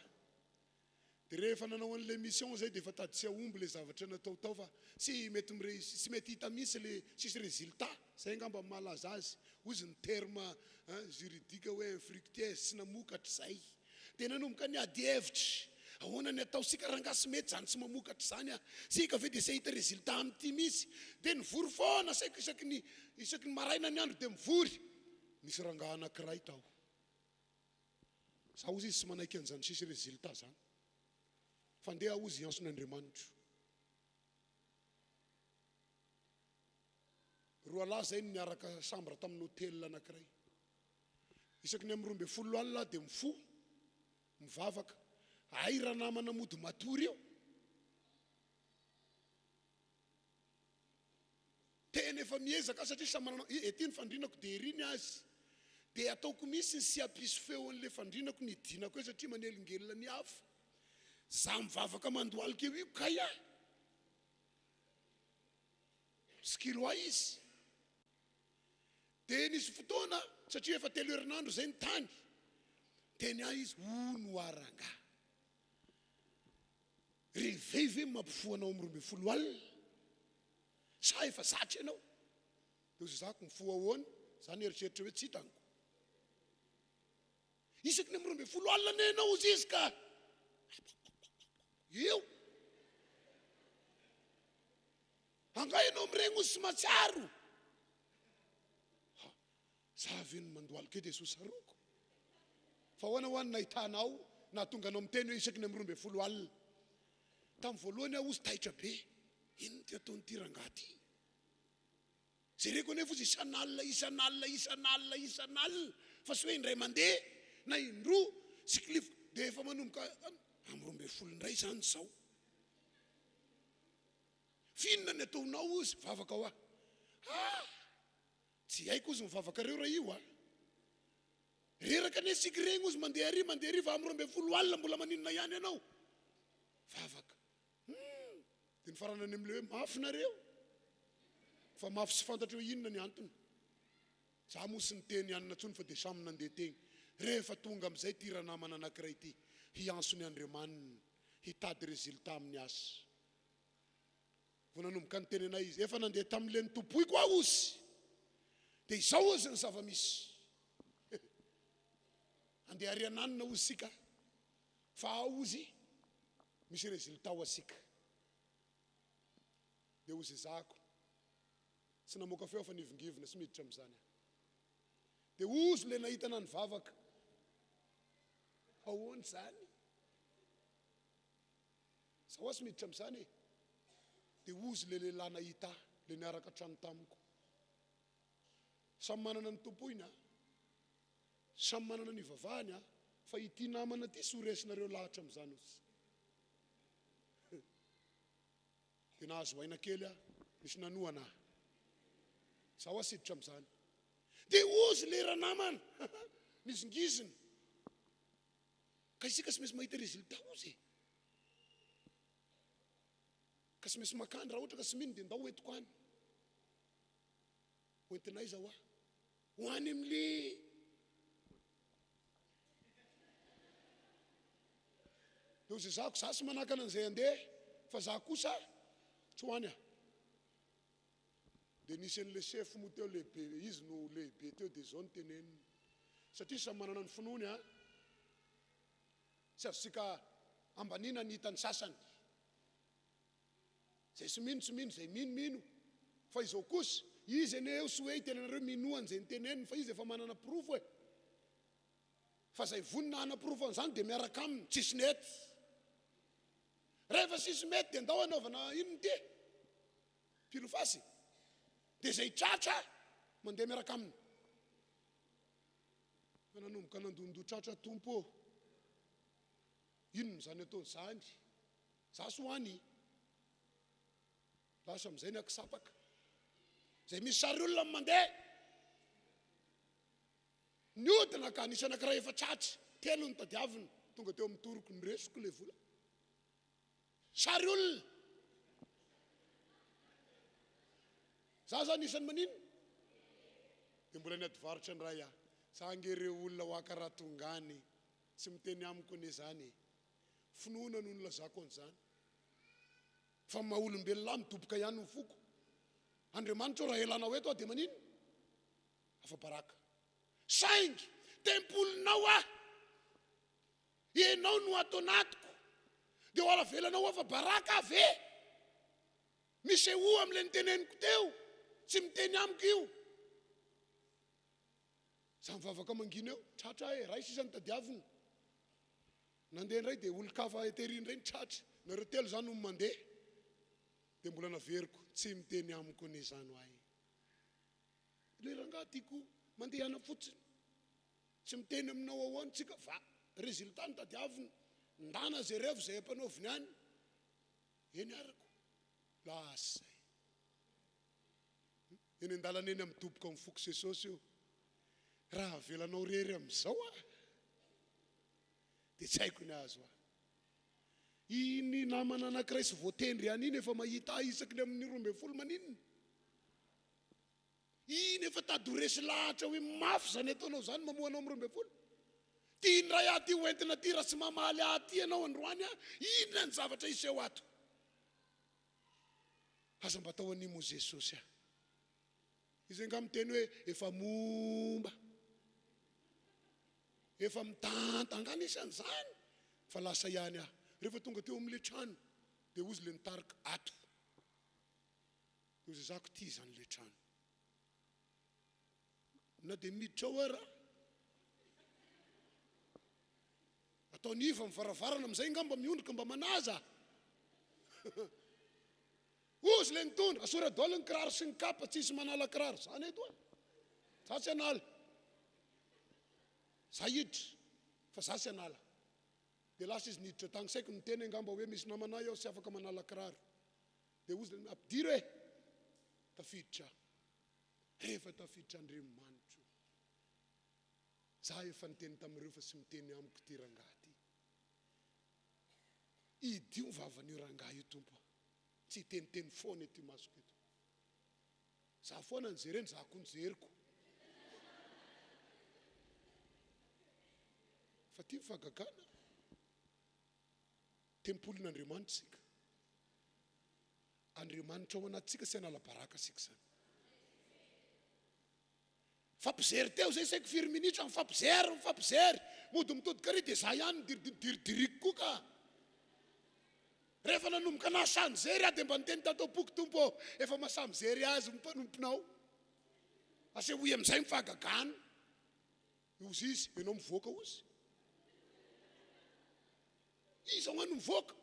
Dia rehefa nanao an'ilay mission zay dia efa tady tsy aomby le zavatra natao tao fa sy mety hita misy le sisy résultat. Zay ngamba malaza azy. Ozy ny terme juridika hoe infructueuse sy namokatra zay. Dia nanomboka ny ady hevitra. Ahoana ny atao sika rangasy mety zany tsy mamokatra zany a. Sika ve dia se hita résultat amin'ity misy. Dia nivory foana saiko isaky ny maraina ny andro dia mivory. Misy rangahy anankiray tao. Sa ozy izy sy manaiky an'izany sisy résultat zany. Fandeha ozy hiantson'Andriamanitra. Roa lahy zay niaraka sambra tamin'ny hôtel anankiray. Isaky ny amin'ny 12 alina dia mifo, mivavaka. Ay raha namana mody matory eo. Tena efa miezaka satria samanana ety ny fandrinako dia eriny azy. Dia ataoko misy sy apiso feo an'ilay fandrinako ny dinako hoe satria manelingelina ny hafa. Za mivavaka mandohalika eo io kaya. Skilo izy. Dia nisy fotoana satria efa 3 herinandro zay ny tany. Teny izy no aranga. Reveve mampifoanao amin'ny 12 alina. Sa efa zatra ianao. Dia ozy zako mifoa ahoana, zany eritreritra hoe tsy hitanko. Isaky ny amin'ny 12 alina ianao ozy izy ka. Eo. Angainao amin'ireny ozy sy matsiaro. Zavy ny mandohalika dia sosaroko. Fa hoana hoany nahitanao, na tonga anao miteny hoe isaky ny amin'ny 12 alina. Tamin'ny voalohany aho ozy taitra be. Inona ty ataon'ity rangahy ty? Jereko anefa ozy isan'alina. Fa sy hoe indray mandeha na indroa siklifo dia efa manomboka amin'ny 12 indray zany zao. Finona ny ataonao ozy? Vavaka ho tsy haiko ozy mivavaka reo raha io reraka ne siky regny ozy mandeha ary va amin'ny 12 alina mbola maninona ihany ianao? Vavaka. Dia ny farana any amin'ilay hoe mafy nareo. Fa mafy sy fantatra hoe inona ny antony. Za moa sy ny teny anina tsony fa dia samy nandeha teny. Rehefa tonga amin'izay ty ranamana anankiray ty, hianso ny Andriamanina, hitady résultat amin'ny asa. Vao nanomboka ny tenenay izy, efa nandeha tamin'ilay ny tompoiko aho ozy. Dia izao ozy ny zava-misy. Andeha ariananina ozy sika. Fa ozy misy résultat ho asika. Dia ozy zako. Sy namoaka feo fa nivingivina sy miditra amin'izany. Dia ozy le nahitana ny vavaka. Ahoana zany? Sa ho sy miditra amin'izany. Dia ozy le lehilahy nahita, le niaraka trano tamiko. Samy manana ny tompoina, samy manana ny vavahany fa ity namana ty sy horesinareo lahatra amin'izany ozy. Dia nahazo aina kely nisy nanoana. Sa ho asiditra amin'izany. dia ozy le raha namana mizingizina ka isika sy maintsy mahita résultat ozy ka sy maintsy makany raha ohatra ka sy mino dia ndao entiko any oentinay zao ho any amin'le dia ozy zako za sy manakana an'izay andeha fa za kosa tsy ho any dia nisy an'le chef mo teo lehibe izy no lehibe teo dia zao ny teneniny satria samy manana ny finoany sy azosika ambanina ny hitany sasany zay sy mino zay mino fa izao kosa izy ene eo sy hoe itenanareo minoany zay nyteneniny fa izy efa manana profo fa zay vonina hana-profo an'izany dia miaraka aminy tsisy nety rehefa sisy mety dia ndao anaovana inony ty pilofasy dia zay tratra mandeha miaraka aminy fa nanomboka nandondoa tratra tompo inony zany ataony zany za sy ho any lasa amin'izay ny akisapaka zay misy sary olona mandeha ny odina ka nisy anankiray efa tratra telo ny tadiavina tonga teo amin'ny toroko ny resoko le vola sary olona za zany isany manino dia mbola ny adivaritra ny ray za angereo olona ho akarahatongany tsy miteny amiko ane zany finoana no nolazako an'izany fa maha-olombelona midoboka ihany ny foko Andriamanitra raha elanao eto dia manino afa-baraka saingy tempolinao ianao no ato anatiko dia ho alavelanao afa-baraka ave misy ho amin'ilay niteneniko teo tsy miteny amiko io za mivavaka mangina eo tratra raha isisany tadiavina nandeha ndray dia olo-kafa eteriny ndray ny tratra nareo telo zany no mandeha dia mbola naveriko tsy miteny amiko ane zany ahy le rangaha tiako mandeha ana fotsiny tsy miteny aminao ahoany tsika va résultat ny tadiavina ndana zay revo zay ampanaoviny any eny arako lasay eny an-dalana eny midoboka amin'ny foko Jesosy io raha avelanao rery amin'izao dia tsy haiko ny azo iny namana anankiray sy voatendry any iny efa mahita isaky ny amin'ny 12 maninona iny efa tadoresy lahatra hoe mafy zany ataonao zany mamoanao amin'ny 12 tiany ray aty hoentina ty raha sy mamaly aty ianao androany inona ny zavatra iseho ato aza mba atao animo Jesosy izy nga miteny hoe efa momba efa mitantangana isan'izany fa lasa ihany rehefa tonga teo amin'le trano dia ozy le nitarika ato ozy zako ty zany le trano na dia miditra ao raha atao niva mivaravarana amin'izay nga mba miondrika mba manaza ozy le nitondra asoradolo ny kiraro sy ny kapa tsisy manala kiraro zany eto za sy anala za hiditra fa za sy anala dia lasa izy niditra tany saiko niteny angamba hoe misy namanay aho sy afaka manala kiraro dia ozy le ampidiro tafiditra rehefa tafiditra Andriamanitra za efa niteny tamin'ireo fa sy miteny amiko ty rangaha ty idio vavan'io rangaha io tompo tsy teniteny foana ety masoko eto za foana nijereny za koa nijeriko fa ty mifagagana tempolin'Andriamanitra sika Andriamanitra ao anatsika sy anala-baraka sika zany fampizery teo zay saiko 4 minitra mifampizery mody mitody kary dia za ihany diridiriko koa ka rehefa nanomboka nasany zery dia mba niteny tatao boky tompo efa masamy zery azy mpanomponao ase hoy amin'izay mifagagana ozy izy ianao mivoaka ozy izy ao ano mivoaka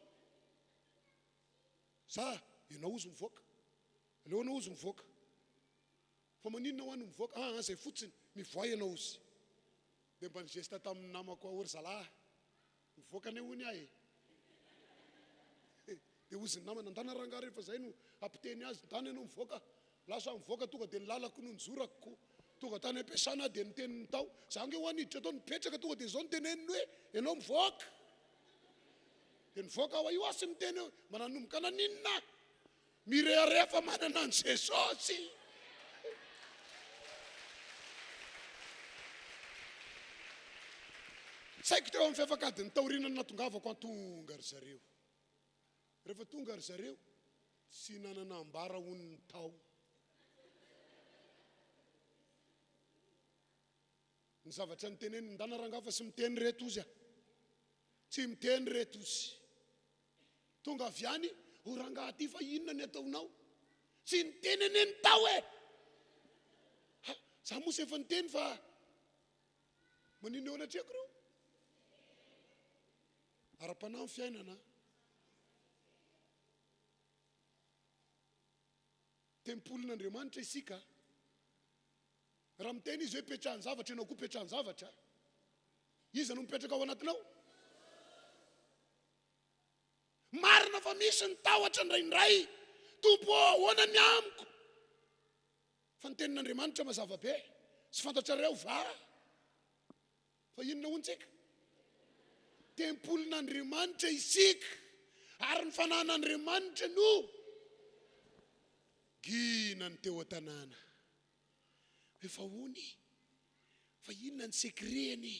za ianao ozy mivoaka aleonao ozy mivoaka fa maninona ho ano mivoaka zay fotsiny mivoay ianao ozy dia mba nigesta tamin'ny namako ahory zalahy mivoaka ane hony ahy dia ozy ny namana ndana rangaha rehefa zay no ampiteny azy ndana ianao mivoaka lasa mivoaka tonga dia nilalako no nizorako tonga tany am-piasana dia niteniny tao za nge ho aniditra atao nipetraka tonga dia zao niteneniny hoe ianao mivoaka dia nivoaka ao io asy miteny hoe mananomboka naninona mireharefa manana an Jesosy. Saiko teo amin'ny fiafakadiny taorinany natongavako antonga ry zareo. Rehefa tonga ry zareo tsy nanana ambara honiny tao. Ny zavatra niteneny ndana rangafa sy miteny reto ozy tsy miteny reto ozy. Tonga avy any ho rangaha ty fa inona ny ataonao tsy niteneneny tao e. Za mosy efa niteny fa manino eo anatreko reo ara-panahy ny fiainana. Tempolin'Andriamanitra isika. Raha miteny izy hoe petrahany zavatra ianao koa petrahany zavatra, iza no mipetraka ao anatinao? Marina fa misy ny tahotra ndraindray tompo ahoana ny amiko fa ny tenin'Andriamanitra mazava be sy fantatrareo va fa inona hontsika? Tempolin'Andriamanitra isika ary ny fanahin'Andriamanitra no gina ny teo an-tanàna. Efa hony fa inona ny sekreny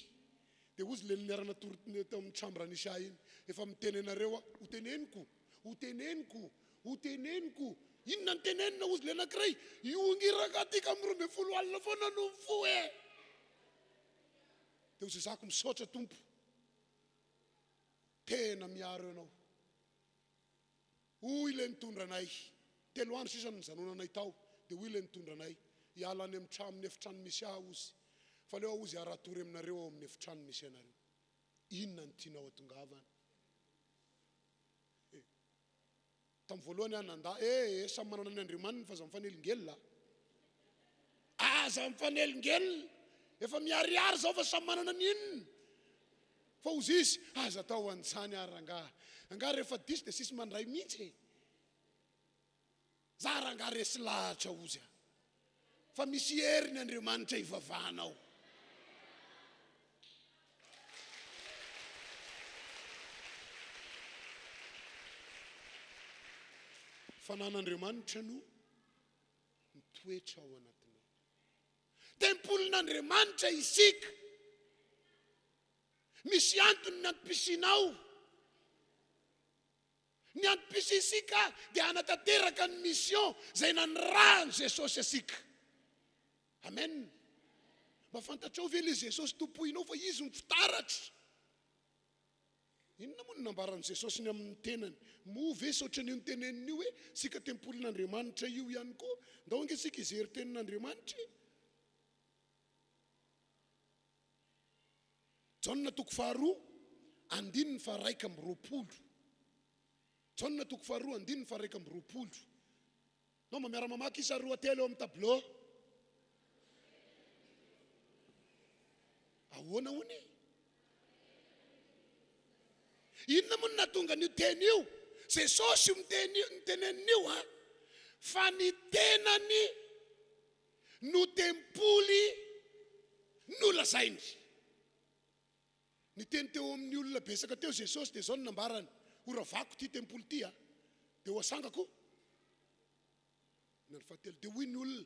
dia ozy le niarana torotiny tao amin'ny chambre nisy iny efa mitenenareo hoteneniko inona ny tenenina ozy le anankiray iongiraka tika amin'ny 12 alina foana no fo e. Dia ozy zako misaotra tompo tena miaro ianao. Hoy le nitondra anay 3 andro sisa ny zanonanay tao dia hoy le nitondra anay hiala any amin'ny trano amin'ny efitrano misy aho ozy fa leo ozy aratory aminareo ao amin'ny efitrano misy anareo. Inona ny tianao atongavana? Tamin'ny voalohany any nanda samy manana ny Andriamanina fa za mifanelingelina. Za mifanelingelina efa miariary zao fa samy manana ny inona fa ozy izy aza tao antsany arangaha angaha rehefa disy dia sisy mandray mihitsy za rangaha resy lahatra ozy fa misy heriny Andriamanitra ivavahanao. Fanan'Andriamanitra no mitoetra ao anatinao. Tempolin'Andriamanitra isika. Misy antony ny antom-pisinao. Ny antom-pisi isika dia hanatanteraka ny mission zay nanirahany Jesosy asika. Amen. Mba fantatrao ve le Jesosy tompoinao fa izy mifitaratra. Inona moa ny nambaran'i Jesosy ny amin'ny tenany? Move saotra ny teneniny io hoe sika tempolin'Andriamanitra io ihany koa. Ndao ange sika izery tenin'Andriamanitra. Jaona 2:1-20. Jaona 2:1-20. Nao miara mamaky isa 2 telo eo amin'ny tableau. Ahoana hony? Inona moa natonga n'io teny io? Jesosy miteneniny io fa ny tenany no tempoly no lazainy. Ny teny teo amin'ny olona besaka teo Jesosy dia zao ny nambarany oravako ty tempoly ty dia ho asangako. Ny fahatelo dia hoy ny olona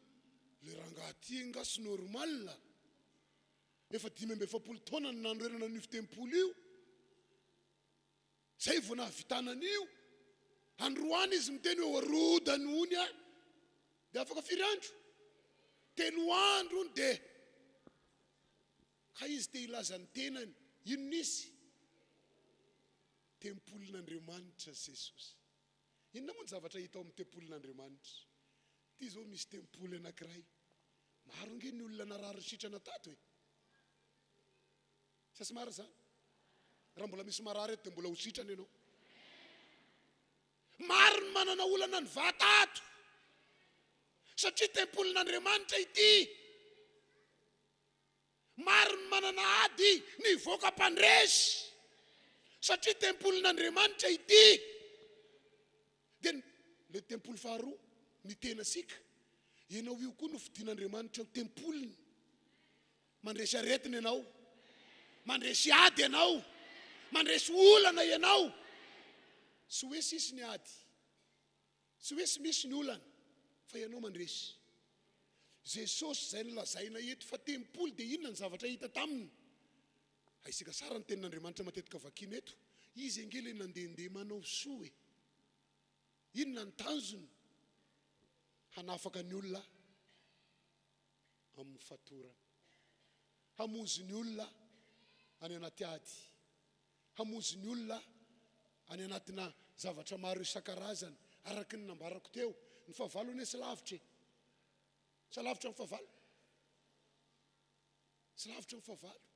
le rangaha ty ngasy normal efa 5 taona ny nanorenana n'io tempoly io. Zay vao nahavitanan'io. Androany izy miteny hoe arodany hony dia afaka 4 andro. 3 andro dia ka izy te hilaza ny tenany. Inona izy? Tempolin'Andriamanitra Jesosy. Inona moa ny zavatra hita ao amin'ny tempolin'Andriamanitra? Ty zao misy tempoly anankiray. Maro nge ny olona narary sitrana tato e. Sasy mara zany. Raha mbola misy marary eto dia mbola ho sitrana ianao. Maro ny manana olana ny vatato satria tempolin'Andriamanitra ity. Maro ny manana ady ny voaka-pandresy satria tempolin'Andriamanitra ity. Dia le tempoly faharoa ny tena sika Ianao io koa no fidin'Andriamanitra ho tempoliny. Mandresy aretina ianao, mandresy ady ianao, mandresy olana ianao. Sy hoe sisy ny ady, sy hoe sy misy ny olana, fa ianao mandresy. Jesosy zay nilazaina eto fa tempoly dia inona ny zavatra hita taminy. Haisika sara ny tenin'Andriamanitra matetika vakina eto. Izy angely nandehandeha manao soa e. Inona ny tanjony? Hanafaka ny olona amin'ny fatorana, hamonzy ny olona any anaty ady, hamonzy ny olona any anatina zavatra maro isan-karazany. Araka ny nambarako teo, ny fahavalo anie sy lavitra, sy lavitra ny fahavalo, sy lavitra ny fahavalo.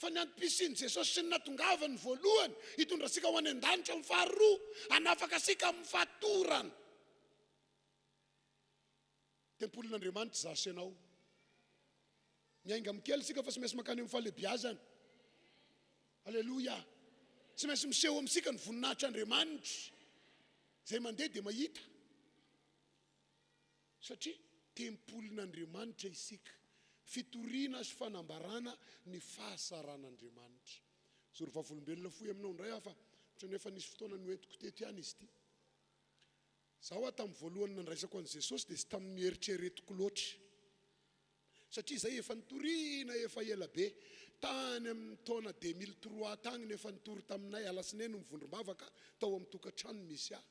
Fa ny antom-pisiany Jesosy sy ny natongavany voalohany hitondra sika ho any an-danitra amin'ny faharoa, hanafaka sika amin'ny fatorana. Tempolin'Andriamanitra zasy ianao. Miainga mikely sika fa sy maintsy makany amin'ny fahalebiazana. Alleluia. Sy maintsy miseho amintsika ny voninahitr'Andriamanitra. Zay mandeha dia mahita. Satria tempolin'Andriamanitra isika. Fitoriana sy fanambarana ny fahasaran'Andriamanitra. Zoro vavolombelona fohy aminao indray afa nefa nisy fotoana noentiko teto ihany izy ity. Zaho tamin'ny voalohany nandraisako an' Jesosy dia sy tamin'ny eritreretiko loatra. Satria zay efa nitoriana efa ela be. Tany amin'ny taona 2003 tagny nefa nitory taminay Alasineny mivondrom-bavaka tao amin'ny tokantrano misy ahy.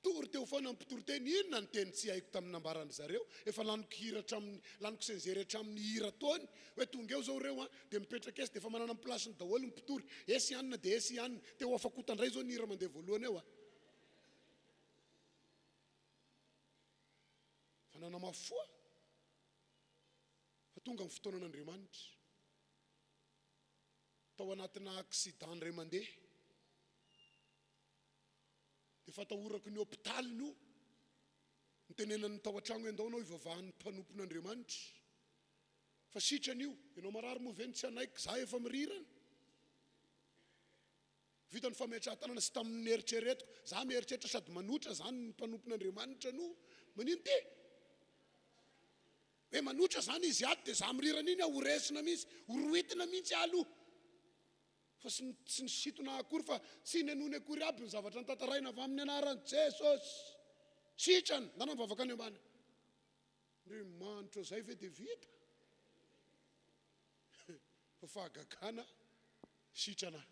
Tory teo foana mpitory teny, inona ny teny tsy haiko tamin'ny nambarany zareo. Efa laniko hira hatramin'ny laniko senjery hatramin'ny hira taony. Hoe tonga eo zao reo dia mipetraka esy dia efa manana amin'ny plasiny daholo ny mpitory. Esy ihanina dia esy ihanina. Teo afakotandray zao ny hira mandeha voalohany eo. Fa nanamafoa. Fa tonga amin'ny fotoanan'Andriamanitra. Tao anatina accident ray mandeha. Dia fatahorako ny hôpitaly no nitenenany tao an-tragno endao anao ivavahan'ny mpanompon'Andriamanitra. Fa sitrany io, ianao marary moa ve tsy anaiky, za efa mirirana. Vitany fametrahan-tanana sy tamin'ny eritreretiko, za mieritreritra sady manotra zany ny mpanompon'Andriamanitra no manino ty. Hoe manotra zany izy ato dia za mirirana iny ahoresina mihitsy, horoitina mihitsy aloha. Fa sy ny sitona akory fa tsy nenony akory aby ny zavatra nitantaraina avy amin'ny anaran'i Jesosy. Sitrany, nana mivavaka any ambany. Andriamanitra zay ve dia vita? Fa fahagagana, sitrana.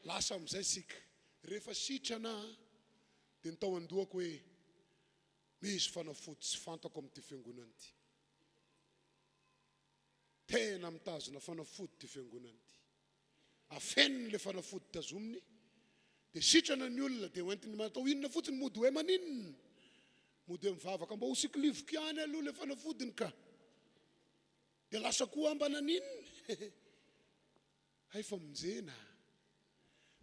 Lasa amin'izay sika. Rehefa sitrana dia ny tao andohako hoe misy fanafody tsy fantako amin'ity fiangonana ity. Tena mitazona fanafody ity fiangonana ity. Afeniny le fanafody tazominy dia sitrana ny olona dia hoentiny manatao inona fotsiny mody hoe maninona. Mody hoe mivavaka mba ho sikilivoka ihany aloha le fanafodiny ka. Dia lasa koa ambanan'inona. Hay fa monjena.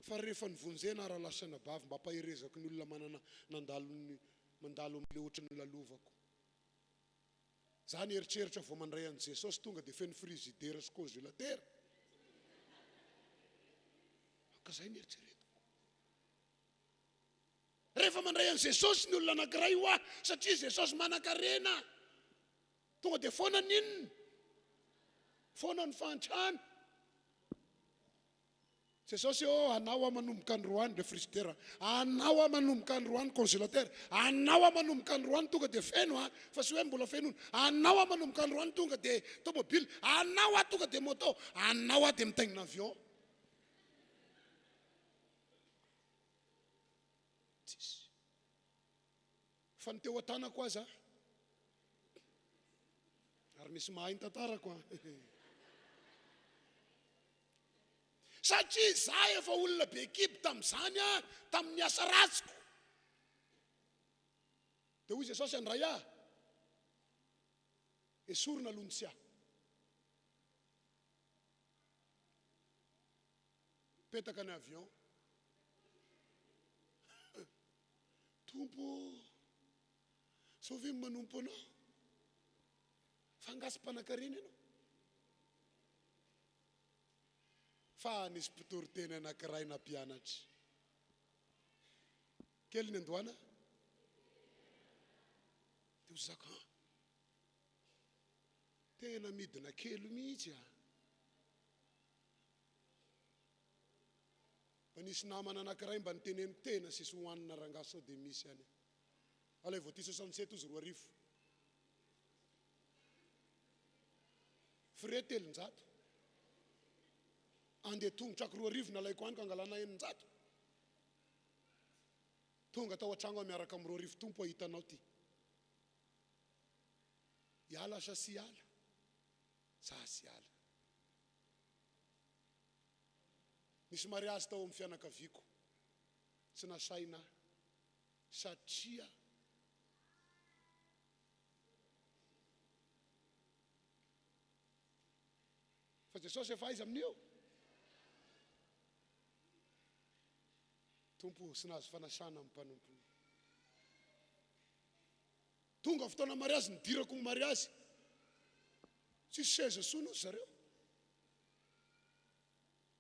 Fa rehefa nivonjena raha lasana bavy mba paherezako ny olona manana mandalo amin'ile ohatran'ny lalovako. Za ny eritreritra vao mandray an'i Jesosy tonga dia feno frizidera sy konzelatera. Ka zay ny eritreretiko. Rehefa mandray an'i Jesosy ny olona anankiray ho aho, satria Jesosy manan-karena. Tonga dia foana ninona? Foana ny fantrana. Jesosy anao manomboka androany le frizidera, anao manomboka androany konzelatera, anao manomboka androany tonga dia feno fa sy hoe mbola fenona, anao manomboka androany tonga dia tomobily, anao tonga dia moto, anao dia mitaingina avion. Fa ny teo an-tanako aza ary misy mahay ny tantarako satria za efa olona be ekipa tamin'izany tamin'ny asa ratsiko. Dia hoy Jesosy andray esorina aloha ny tsy ahy. Petaka ny avion. Tompo, sao ve manompo anao? Fangasim-panan-karena ianao. Fa nisy mpitory teny anankiray na mpianatra. Kely ny andohana. Dia zaka tena midina kely mihitsy Fa nisy namana anankiray mba niteneniko tena sisy hoanina rangahy sao dia misy any. Alay vao ty 67 ozy 2,000. Frais 300. Andeha tongotra 2,000 nalaiko any ka angalana 900. Tonga tao an-tragno miaraka amin'ny 2,000 tompo hitanao ty. Iala sa sy iala? Sa sy iala. Nisy mariazy tao amin'ny fianakaviako. Tsy nasaina satria fa Jesosy efa aiza amin'io. Tompo sy nahazo fanasana amin'ny mpanompony. Tonga fotoana mariazy nidirako ny mariazy. Tsisy seza sono ozy zareo.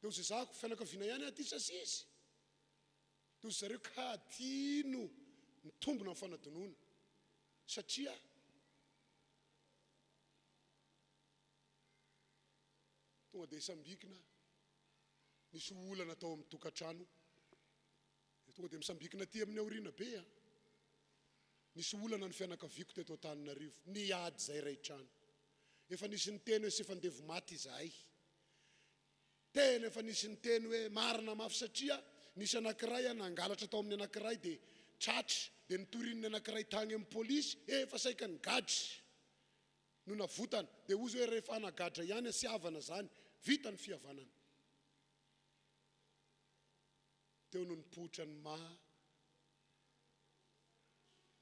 Dia ozy zako fianakaviana ihany aty sasisy. Dia ozy zareo ka tino mitombona amin'ny fanadinoana. Satria tonga dia sambikina nisy olana tao amin'ny tokantrano. Tonga dia misambikina ty amin'ny aoriana be nisy olana ny fianakaviako teto Antananarivo. Niady zay ray trano. Efa nisy niteny hoe sy efa ndevo maty izahay. Tena efa nisy niteny hoe marina mafy satria nisy anankiray nangalatra tao amin'ny anankiray dia tratry dia nitorin'ny anankiray tany amin'ny polisy efa saika ny gadry no navotana. Dia ozy hoe rehefa nagadra ihany sy havana zany vita ny fihavanana. Teo no nipoitra ny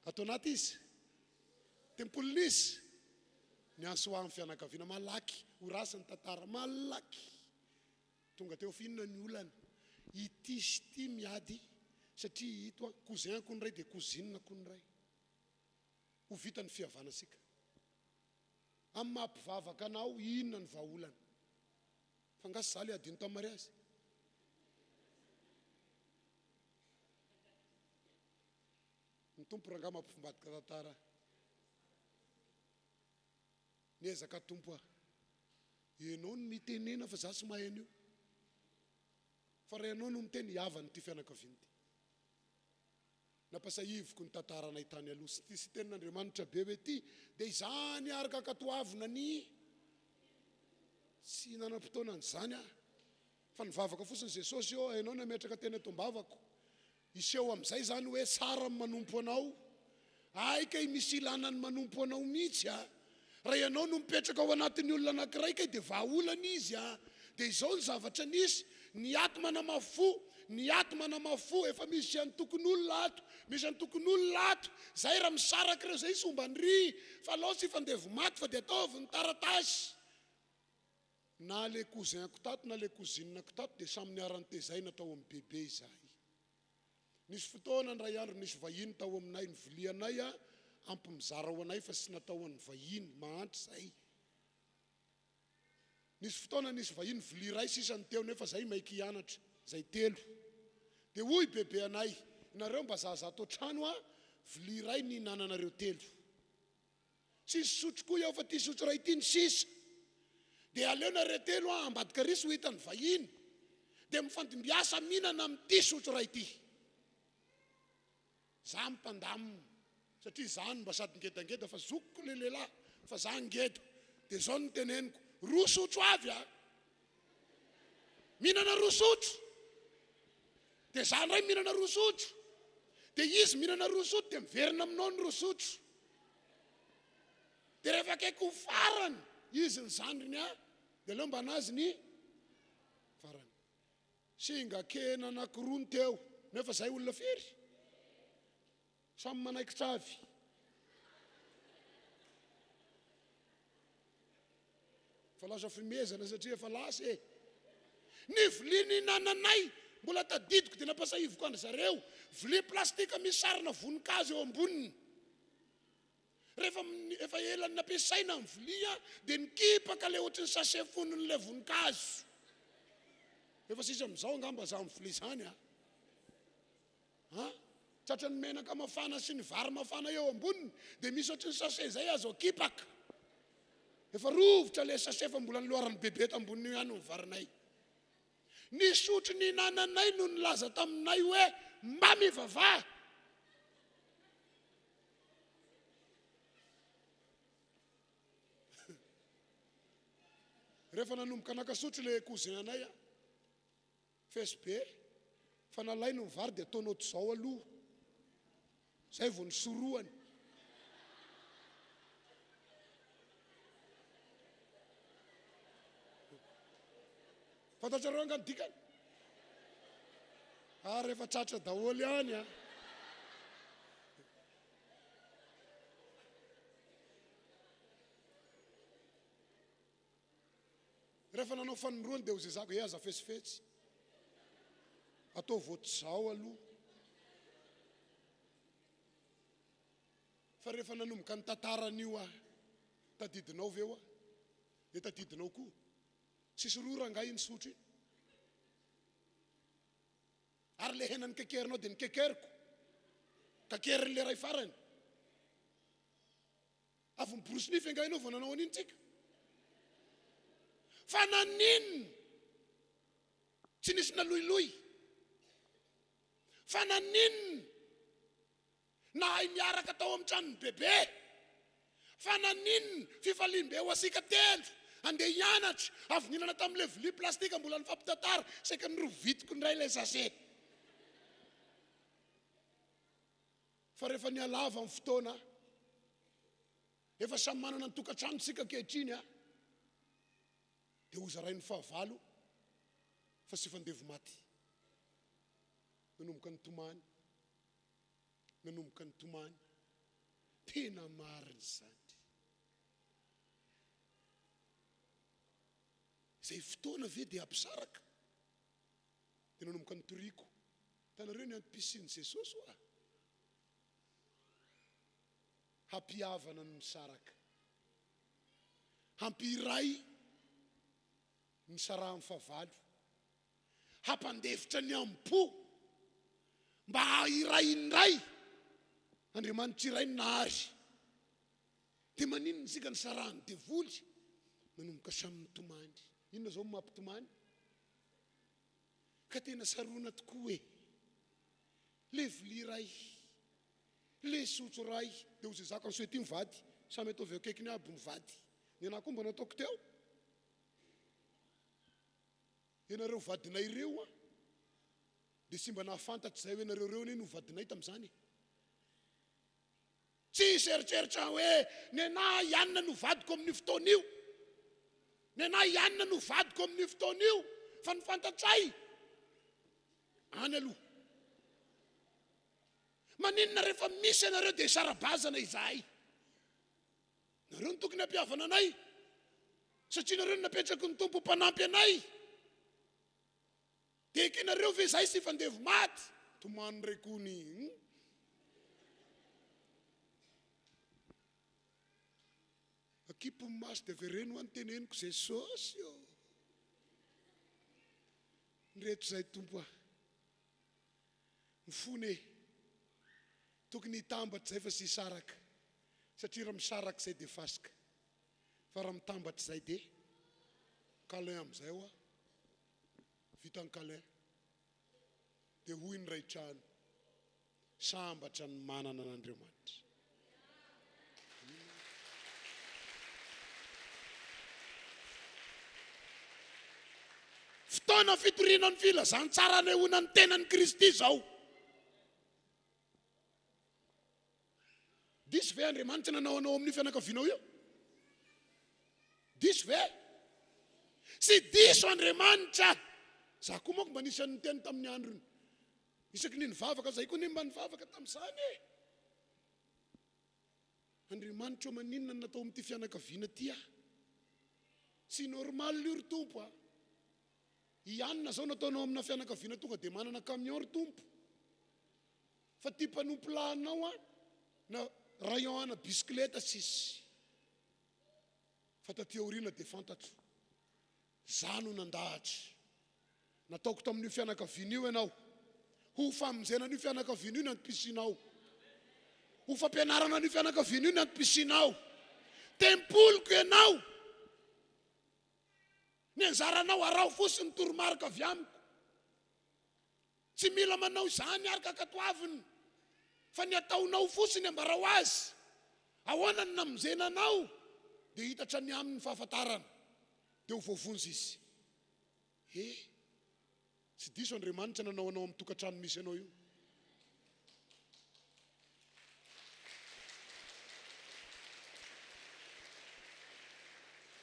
atao anaty izy tempolisy ny ansoa amin'ny fianakaviana malaky orasany tantara malaky. Tonga teo finina ny olana ity sy ty miady satria ito cousin-ko ny ray dia cousinako ny ray ho vita ny fihavana sika amin'ny mampivavaka anao inona ny vahaolana fa ngasy zaly adino tamin'ny mariazy. Ny tompo ranga mampifombadika tantara niezaka tompo ianao no mitenena fa za sy mahay an'io fa raha ianao no miteny havany ty fianakaviana ty. Napasahiviko ny tantaranay tany aloha sy tenin'Andriamanitra be hoe ty dia izany araka katoavina ny sy nanam-potoana an'izany fa nivavaka fotsiny Jesosy eo ianao no ametraka teny atom-bavako. Iseho amin'izay zany hoe sara ny manompo anao. Aika misy ilana ny manompo anao mihitsy raha ianao no mipetraka ao anatin'ny olona anankiray kay dia vahaolana izy dia izao ny zavatra nisy ny ato manamafo efa misy any tokony olona ato misy any tokony olona ato zay raha misaraka ireo zay sombany fa lao sy fandevo maty fa dia ataovy ny taratasy na le cousin-ko tato na le cousinako tato dia samy niarany tezay natao amin'ny bebe izahay. Nisy fotoana ny ray andro nisy vahiny tao aminay ny vilianay ampimizara ho anay fa sy natao an'ny vahiny mahantry zay. Nisy fotoana nisy vahiny vili ray sisany teo nefa zay maiky hianatra zay 3 dia hoy bebe anay nareo mba zaza trano vili ray ny nananareo 3 sisy sotro koa iaho fa ty sotro ray ty ny sisa dia aleo nareo 3 ambadika risy ho hitany vahiny dia mifandimbiasa mihinana amin'ty sotro ray ty. Za mpandamina satria zany mba sady ngedangeda fa zokiko le lehilahy fa za ngeda dia zao ny teneniko roa sotro avy mihinana roa sotro dia za ndray mihinana roa sotro dia izy mihinana roa sotro dia miverina aminao ny roa sotro dia rehefa akaiky ho farany izy ny zandriny dia leo mba anazy ny farany singa kena anakirony teo nefa zay olona firy samy manaikitra avy. Fa lasa fimezana satria efa lasa ny vilia nananay mbola tadidiko dia napasahiviko andry zareo vilia plastika misy sarina voninkazo eo amboniny. Rehefa efa elany nampiasaina ny vilia dia nikipaka le ohatry ny sase fonon'le voninkazo. Efa sisa amin'izao angamba za amin'ny vilia zany tratra ny menaka mafana sy ny vary mafana eo amboniny dia misy ohatry ny sase zay azo akipaka efa rovotra le sase fa mbola nyloarany bebe tamboniny io ihany ny varinay ny sotro ny nananay no nilaza taminay hoe mba mivavaha rehefa nanomboka nakasotro le cousin anay fesy be fa nalay no vary dia ataonao zao aloha zay vao nisoroany fantatrareo angany dikany rehefa tratra daholy any rehefa nanao fanondroany dia ho zay zako aza fesifetsy atao voaty zao aloha fa rehefa nanomboka ny tantaran'io tadidinao veo dia tadidinao koa sisy roa rangay iny sotro iny ary le hena nikekerinao dia nikekeriko kakeriny le ray farany avy miborosonify angainao vao nanao an'iny tsika fa naninona tsy nisy naloiloy fa naninona nahay miaraka tao amin'ny tranony bebe fa naninona fifaliam-be ho asika telo andeha hianatra avy ninana tamin'le vilia plastika mbola ny fampitantara saika ny rovitiko ndray le sase fa rehefa nialava amin'ny fotoana efa samy manana ny tokantrano tsika kehitriny dia ho zaray ny fahavalo fa sy fandevo maty nanomboka ny tomany nanomboka ny tomany tena mariny zany zay fotoana ve dia ampisaraka dia nanomboka ny toriko tanareo ny antom-pisiny Jesosy hampihavana ny misaraka hampiray ny sarahan'ny fahavalo hampandefitra ny ampo mba iray indray Andriamanitra iray nahary dia maninona sika ny sarahany devoly nanomboka samin'ny tomany inona zao mampitomany ka tena sarona tokoa le vilia ray le sotro ray dia ho zay zaka ny soety mivady samy ataovy akaiky ny aby mivady ny anahy koa mba nataoko teo ianareo vadinay ireo dia sy mba nahafantatry zay hoe nareo reo ny vadinay tamin'izany tsy seritreritra hoe ny anahy ianina no vadiko amin'ny fotoan'io ny anahy ianina no vadiko amin'ny fotoan'io fa ny fantatray any aloha maninona rehefa misy anareo dia sarabazana izahay nareo ny tokony hampihavana anay satria nareo ny napetraky ny tompo mpanampy anay dia ekinareo ve zahay sy fandevo maty tomany rekony akipo maso dia vereno anoteneniko Jesosy nyrehetra zay tompo mifony tokony hitambatry zay fa sy hisaraka satria raha misaraka zay dia fasika fa raha mitambatry zay dia kalin amin'izay vita ny kalin dia hoy ny ray trano sambatra ny manana an'Andriamanitra fotoana fitoriana ny filazantsara ny hoina ny tenan'ny Kristy zao diso ve Andriamanitra nanao amin'ny fianakavianao io diso ve sy diso Andriamanitra za koa moako mba nisy ny teny tamin'ny androny isaky ny vavaka zay koa ny mba nivavaka tamin'izany Andriamanitra maninona natao amin'ity fianakaviana ty sy normal io ry tompo ianina zao nataonao amina fianakaviana tonga dia manana camion ry tompo fa ty mpanompo lahinao na rayon ana bisikileta sisy fa taty aoriana dia fantatro za no nandahatra nataoko tamin'io fianakaviana io ianao ho famonjena ny fianakaviana io ny antopisianao. Ho fampianarana ny fianakaviana io ny antopisianao. Tempoloko ianao. Ny anjaranao arao fosiny toromarika avy amiko. Tsy mila manao izany araka katoaviny. Fa ny ataonao fosiny ambarao azy. Ahoana ny namonjenanao dia hitatra ny amin'ny fahafantarana. Dia ho voavonjy izy. Tsy diso Andriamanitra nanao anao amin'ny tokantrano misy anao io.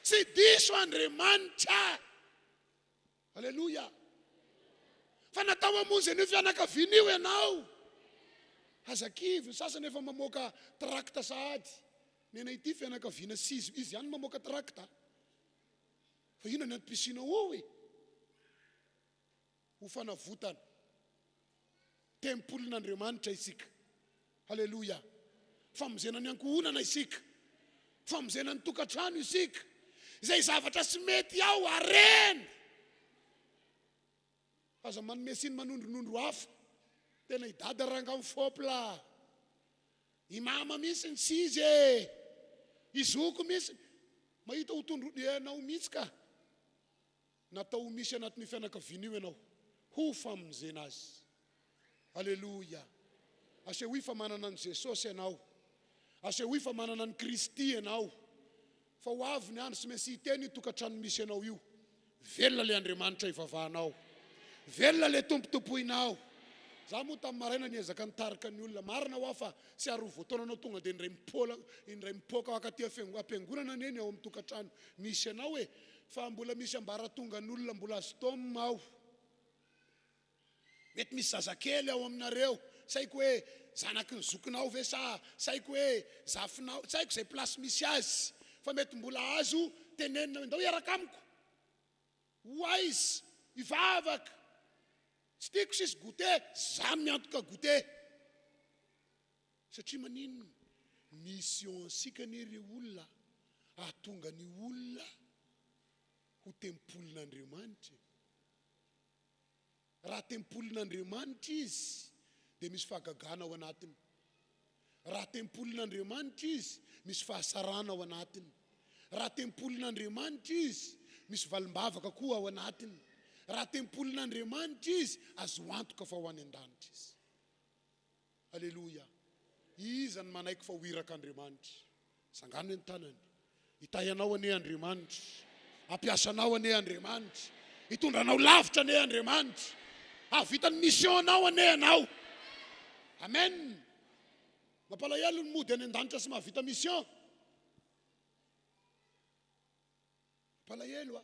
Tsy diso Andriamanitra. Halleluja. Fa natao hamonjy an'io fianakaviana io ianao. Hazakivy, sasany efa mamoaka trakta sahady. Nena ity fianakaviana izy ihany mamoaka trakta. Fa ino ny antopisianao io? Ho fanavotana. Tempolin'Andriamanitra isika. Halleluja. Famonjena ny ankohonana isika. Famonjena ny tokantrano isika. Izay zavatra tsy mety ao arena. Aza manome siny manondronondro hafa. Tena idady ranga amin'ny fopla. Imama misy ny sizy e. Izoko misy. Mahita ho tondronao mihitsy ka. Natao misy anatin'ny fianakaviana io ianao. Ho famonjena azy. Halleluja. Aseho fa manana ny Jesosy ianao. Aseho fa manana ny Kristy ianao. Fa ho avy ny andro tsy maintsy hiteny io tokantrano misy ianao io. Velona le Andriamanitra ivavahanao. Velona le tompotompoinao. Za moa tamin'ny maraina niezaka nitarika ny olona. Marina ho fa tsy aro voataonanao tonga dia indray mipoaka akaty ampiangonana neny ao amin'ny tokantrano misy ianao e. Fa mbola misy ambaratonga ny olona mbola azo taomina ao. Mety misy zazakely ao aminareo. Saiko hoe zanaky ny zokinao ve sa saiko hoe zafinao. Saiko izay plasy misy azy. Fa mety mbola azo tenenina ndao iaraka amiko. Wise, ivavaka. Tsy tiako sisy gote, za miantoka gote. Satria manino mission sika nery olona ahatonga ny olona ho tempolin'Andriamanitra. Raha tempolin'Andriamanitra izy dia misy fahagagana ao anatiny. Raha tempolin'Andriamanitra izy misy fahasarana ao anatiny. Raha tempolin'Andriamanitra izy misy valim-bavaka koa ao anatiny. Raha tempolin'Andriamanitra izy azo antoka fa ho any an-danitra izy. Halleluja. Iza ny manaiky fa ho irak'Andriamanitra. Sangano ny tanany. Hitayanao ane Andriamanitra. Ampiasanao ane Andriamanitra. Hitondranao lavitra ane Andriamanitra. Havitany missionao ane anao. Amen. Mampalahelo ny mody any an-danitra sy mahavita mission. Mampalahelo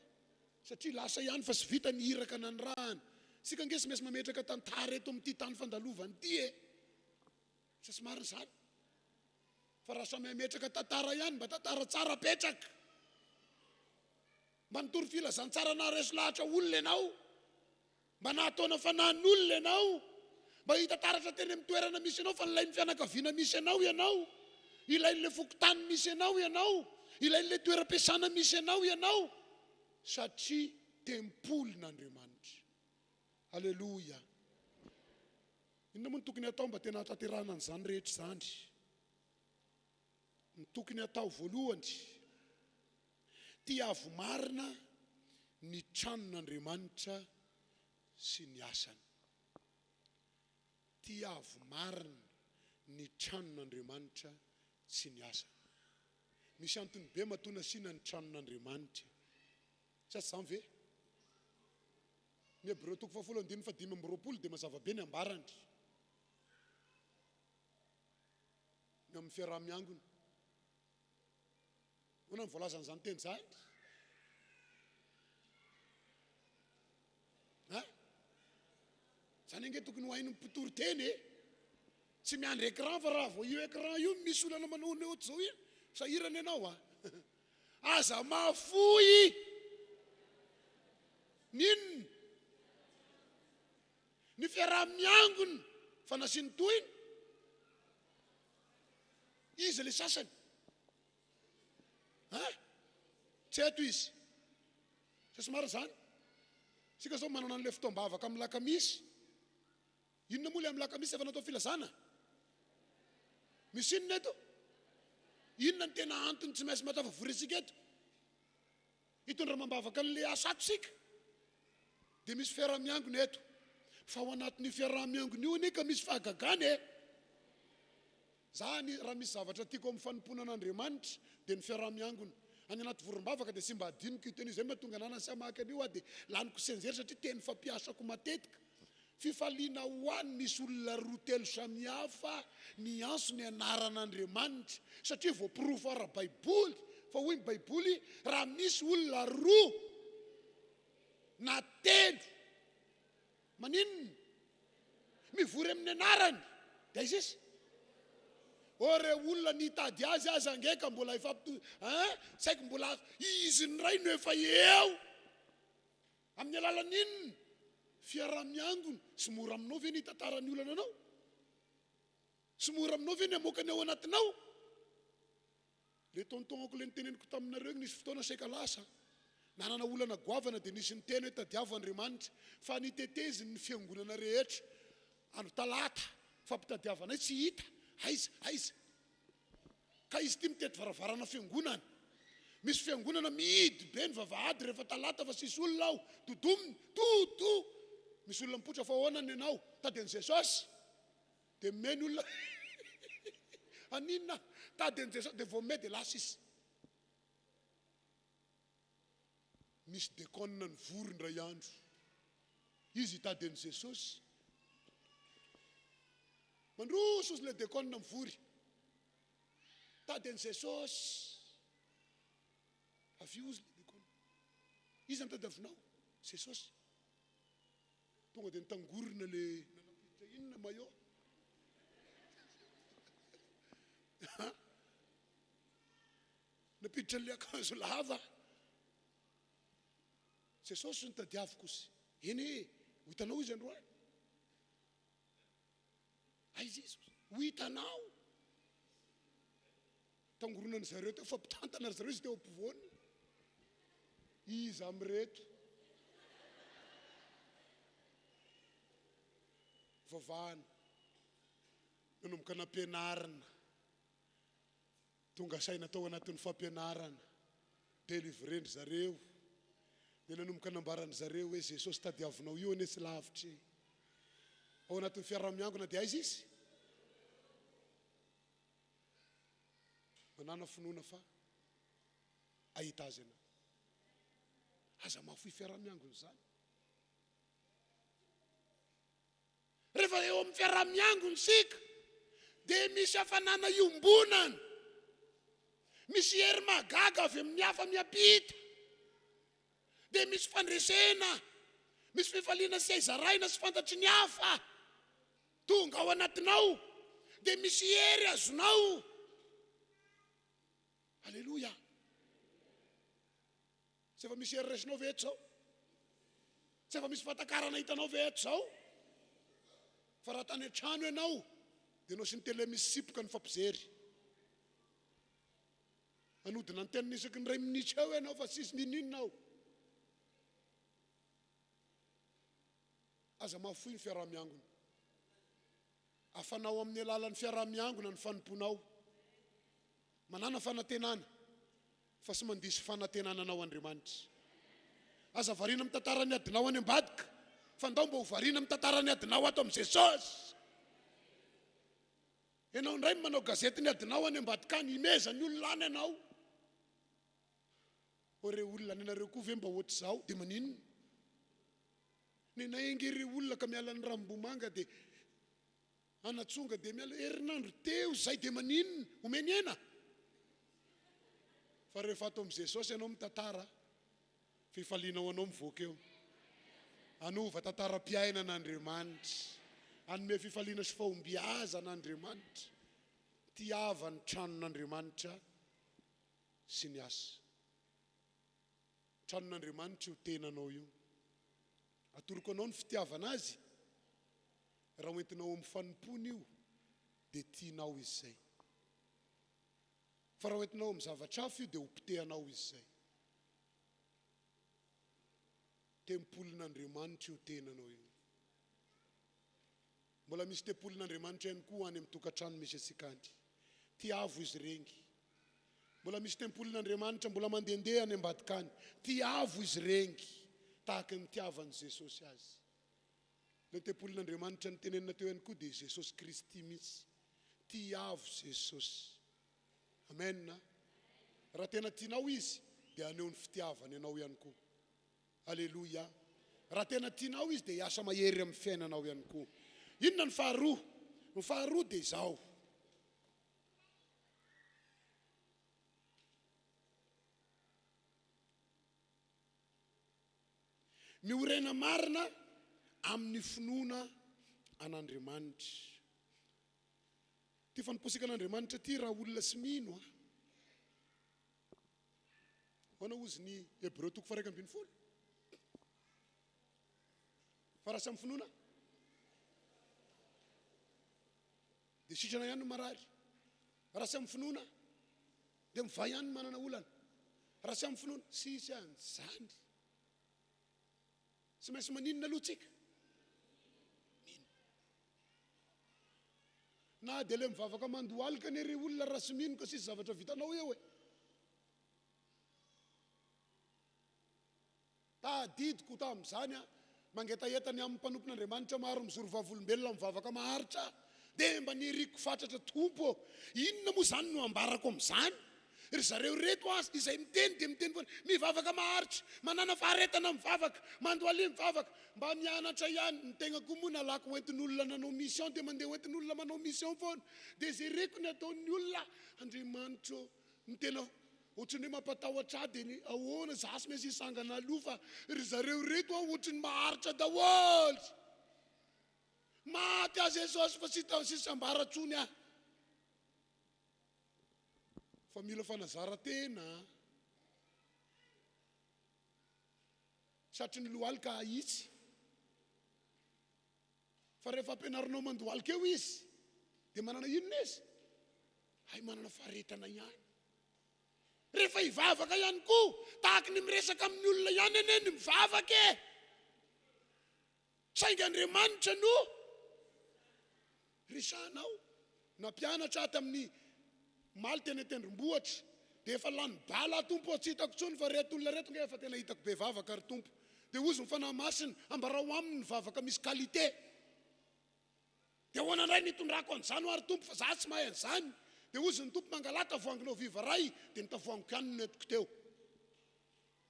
satria lasa ihany fa sy vita ny iraka nanrahana. Sika ngesy mesy mametraka tantara eto amin'ity tany fandalovany ity e. Tsy marina izany. Fa raha samy mametraka tantara ihany mba tantara tsara petraka. Mba nitory filazantsara na reso lahatra olona ianao. Mba nahataona fanan'olona ianao. Mba hitantaratra teny amin'ny toerana misy ianao fa ilain'ny fianakaviana misy ianao ianao. Ilain'le fokotany misy ianao ianao. Ilain'le toeram-piasana misy ianao ianao. Satria tempolin'Andriamanitra. Halleluja. Inona moa ny tokony atao mba tena hatanterahana an'izany rehetra izany? Ny tokony atao voalohany, tia avo marina ny tranon'Andriamanitra sy ny asany. Tia avo marina ny tranon'Andriamanitra sy ny asany. Misy antony be matona sina ny tranon'Andriamanitra. Tsy azany ve? Ny Hebreo 12:5 dia mazava be ny ambarany. Ny amin'ny fiaraha-miangona. Hoana ny voalazana izany teny izany? Zany ange tokony ho hainy mpitoro teny e. Tsy miandry écran fa raha vao io écran io misy olana manao ny ohatry zao io. Sahirana ianao aza mafoy. Ninona? Ny fiaraha-miangona fa nasiany toiny. Izy le sasany. Tsy eto izy. Tsy somary zany. Sika zao manana an'le Fotoam-bavaka amin'ny Alakamisy. Inona moa le amin'ny Alakamisy efa natao filazana? Misy inona eto? Inona ny tena antony tsy maintsy matafavorisika eto? Hitondra mambavaka an'le asatsika. Dia misy fiaramiangona eto. Fa ao anatin'ny fiaramiangona io anika misy fahagagana e. Zany raha misy zavatra tiako amin'ny fanompona an'Andriamanitra dia ny fiaramiangona. Any anaty vorombavaka dia sy mba adiniko io teny izay mahatonga anana sy amaka an'io dia laniko senjery satria teny fampiasako matetika. Fifaliana ho any misy olona roa telo samihafa ny anso ny anaran'Andriamanitra satria voapirofo ara-baiboly fa hoy ny baiboly raha misy olona roa na telo maninona mivory amin'ny anarany dia izy ore olona nitady azy aza angeka mbola saiko mbola izy ny ray no efa eo amin'ny alalan'inona fiaramiangona. Sy mora aminao ve ny tantarany olana anao? Sy mora aminao ve ny amokany ao anatinao? Le tontonako le niteneniko taminareo nisy fotoana saika lasa nanana olana goavana dia nisy niteny hoe tadiavo Andriamanitra fa niteteziny ny fiangonana rehetra ano talata fampitadiavana tsy hita aiza ka izy ty mitety varavarana fiangonana. Misy fiangonana mihidy be ny vavahady rehefa talata fa sisy olona ao dodominy toto misy olona mipotra fa ahoanany ianao tady an' Jesosy dia meny olona aninona tady an' Jesosy dia voame dia lasa izy. Misy dekonina ny vory ndray andro izy tady an' Jesosy mandroso izy le dekonina mivory tady an' Jesosy avy io izy le dekonina izy antadavinao Jesosy tonga dia nitangorona le nanapiditra inona maio napiditra le akanjo lava Jesosy nitadiaviko izy eny ho hitanao izy androany aiza izy ho hitanao tangoronany zareo teo fampitantana zareo izy teo ampovoany izy amreto vavahana nanomboka nampianarana tonga saina tao anatin'ny fampianarana délivrendry zareo dia nanomboka nambarany zareo hoe Jesosy tadiavinao io ane sy lavitra ao anatin'ny fiaramiangona dia aiza izy manana finoana fa ahita azy anao aza mahafoy fiaramiangona zany. Rehefa eo amin'ny fiaramiangona sika dia misy hafanana iombonana, misy hery magaga avy amin'ny hafa miampita, dia misy fandresena, misy fifaliana sy aizaraina sy fantatry ny hafa tonga ao anatinao, dia misy hery azonao. Alleluia. Tsy efa misy hery resinao ve eto zao? Tsy efa misy fatakarana hitanao ve eto zao? Fa raha tany an-trano ianao dia anao sy ny tele misy sipoka ny fampijery. Anodina ny teniny isaky ny 2 minitra eo ianao fa sisy ninina ao. Aza mahafoy ny fiaramiangona. Afanao amin'ny alalan'ny fiaramiangona ny fanomponao. Manana fanantenana fa sy mandisy fanantenana anao Andriamanitra. Aza variana amin'ny tantarany adinao any ambadika fa ndao mba ho variana amin'ny tantarany adinao ato amin'ny Jesosy. Ianao indray manao gazety ny adinao any ambadika any imeza ny olona any ianao. Ore olona ny anareo koa ve mba ohatry zao dia maninona? Ny naingery olona ka miala ny rambomanga dia anatsonga dia miala herinandro teo zay dia maninona? Omeny ena. Fa rehefa ato amin'ny Jesosy ianao mitantara, fifalianao anao mivoaka eo. Anova tantaram-piaina an'Andriamanitra, anome fifaliana sy fahombiaza an'Andriamanitra, tiava ny tranon'Andriamanitra sy ny asa. Tranon'Andriamanitra io tenanao io. Atoroko anao ny fitiavana azy, raha hoentinao amin'ny fanompony io dia tianao izy zay. Fa raha hoentinao amin'ny zavatra hafa io dia hopitehanao izy zay. Tempolin'Andriamanitra io tenanao io. mbola misy tempolin'Andriamanitra ihany koa any amin'ny tokantrano misy asikany. Tiavo izy rengy. Mbola misy tempolin'Andriamanitra mbola mandehandeha any ambadikany. Tiavo izy rengy. Tahaka ny tiavan'i Jesosy azy. Le tempolin'Andriamanitra ny tenenina teo ihany koa dia Jesosy Kristy misy. Tiavo Jesosy. Amen. Raha tena tianao izy dia aneo ny fitiavana ianao ihany koa. Alleluia. Raha tena tianao izy dia hiasa mahery amin'ny fiainanao ihany koa. Inona ny faharoa? Ny faharoa dia izao. Miorena marina amin'ny finoana an'Andriamanitra. Ty faniposika an'Andriamanitra ty raha olona sy mino. Hoana ozy ny Hebreo 1:12. Fa raha samy finoana dia sitrana ihany no marary. Raha samy finoana dia mivay ihany manana olana. Raha samy finoana sisy an'izany. Sy maintsy maninona aloha tsika. Na dia le mivavaka mandohalika ny ry olona raha sy mino ka sisy zavatra vitanao eo e. Tadidiko tamin'izany mangetahetany amin'ny mpanompon'Andriamanitra maro mizoro vavolombelona mivavaka maharitra. Dia mba niriko fatratra tompo. Inona moa zany no ambarako amin'izany? Ry zareo reto izay miteny dia miteny foana mivavaka maharitra, manana faharetana mivavaka, mandoalia mivavaka, mba mianatra ihany. Ny tegna koa moa nalako hoentin'olona nanao mission dia mandeha hoentin'olona manao mission foana. Dia zay reko ny ataon'ny olona Andriamanitra ny tena ohatrany hoe mampatahotra dia ny ahoana zasy maintsy hisangana aloha fa ry zareo reto ohatrany maharitra daholo. Maty a Jesosy fa sisy ambaratsony ah. Fa mila fanazaran-tena. Satria ny lohalika ahitsy. Fa rehefa ampianarinao mandohalika eo izy dia manana inona izy? Hay manana faharetana ihany. Rehefa hivavaka ihany koa tahaka ny miresaka amin'ny olona ihany ene ny mivavaka e. Saingy Andriamanitra no resanao. Nampianatra ato amin'ny maly tena tendrombohatra dia efa lany bala tompo tsy hitako tsony fa reto olona reto nga efa tena hitako be vavaka ary tompo. Dia ozy ny fanahy masina ambarao aminy ny vavaka misy qualité. Dia hoana indray nitondrako an'izany ary tompo fa za tsy mahay an'izany. Dia ozy ny tompo mangalata tavoanginao vivaray dia ny tavoangiko ihany no netiko teo.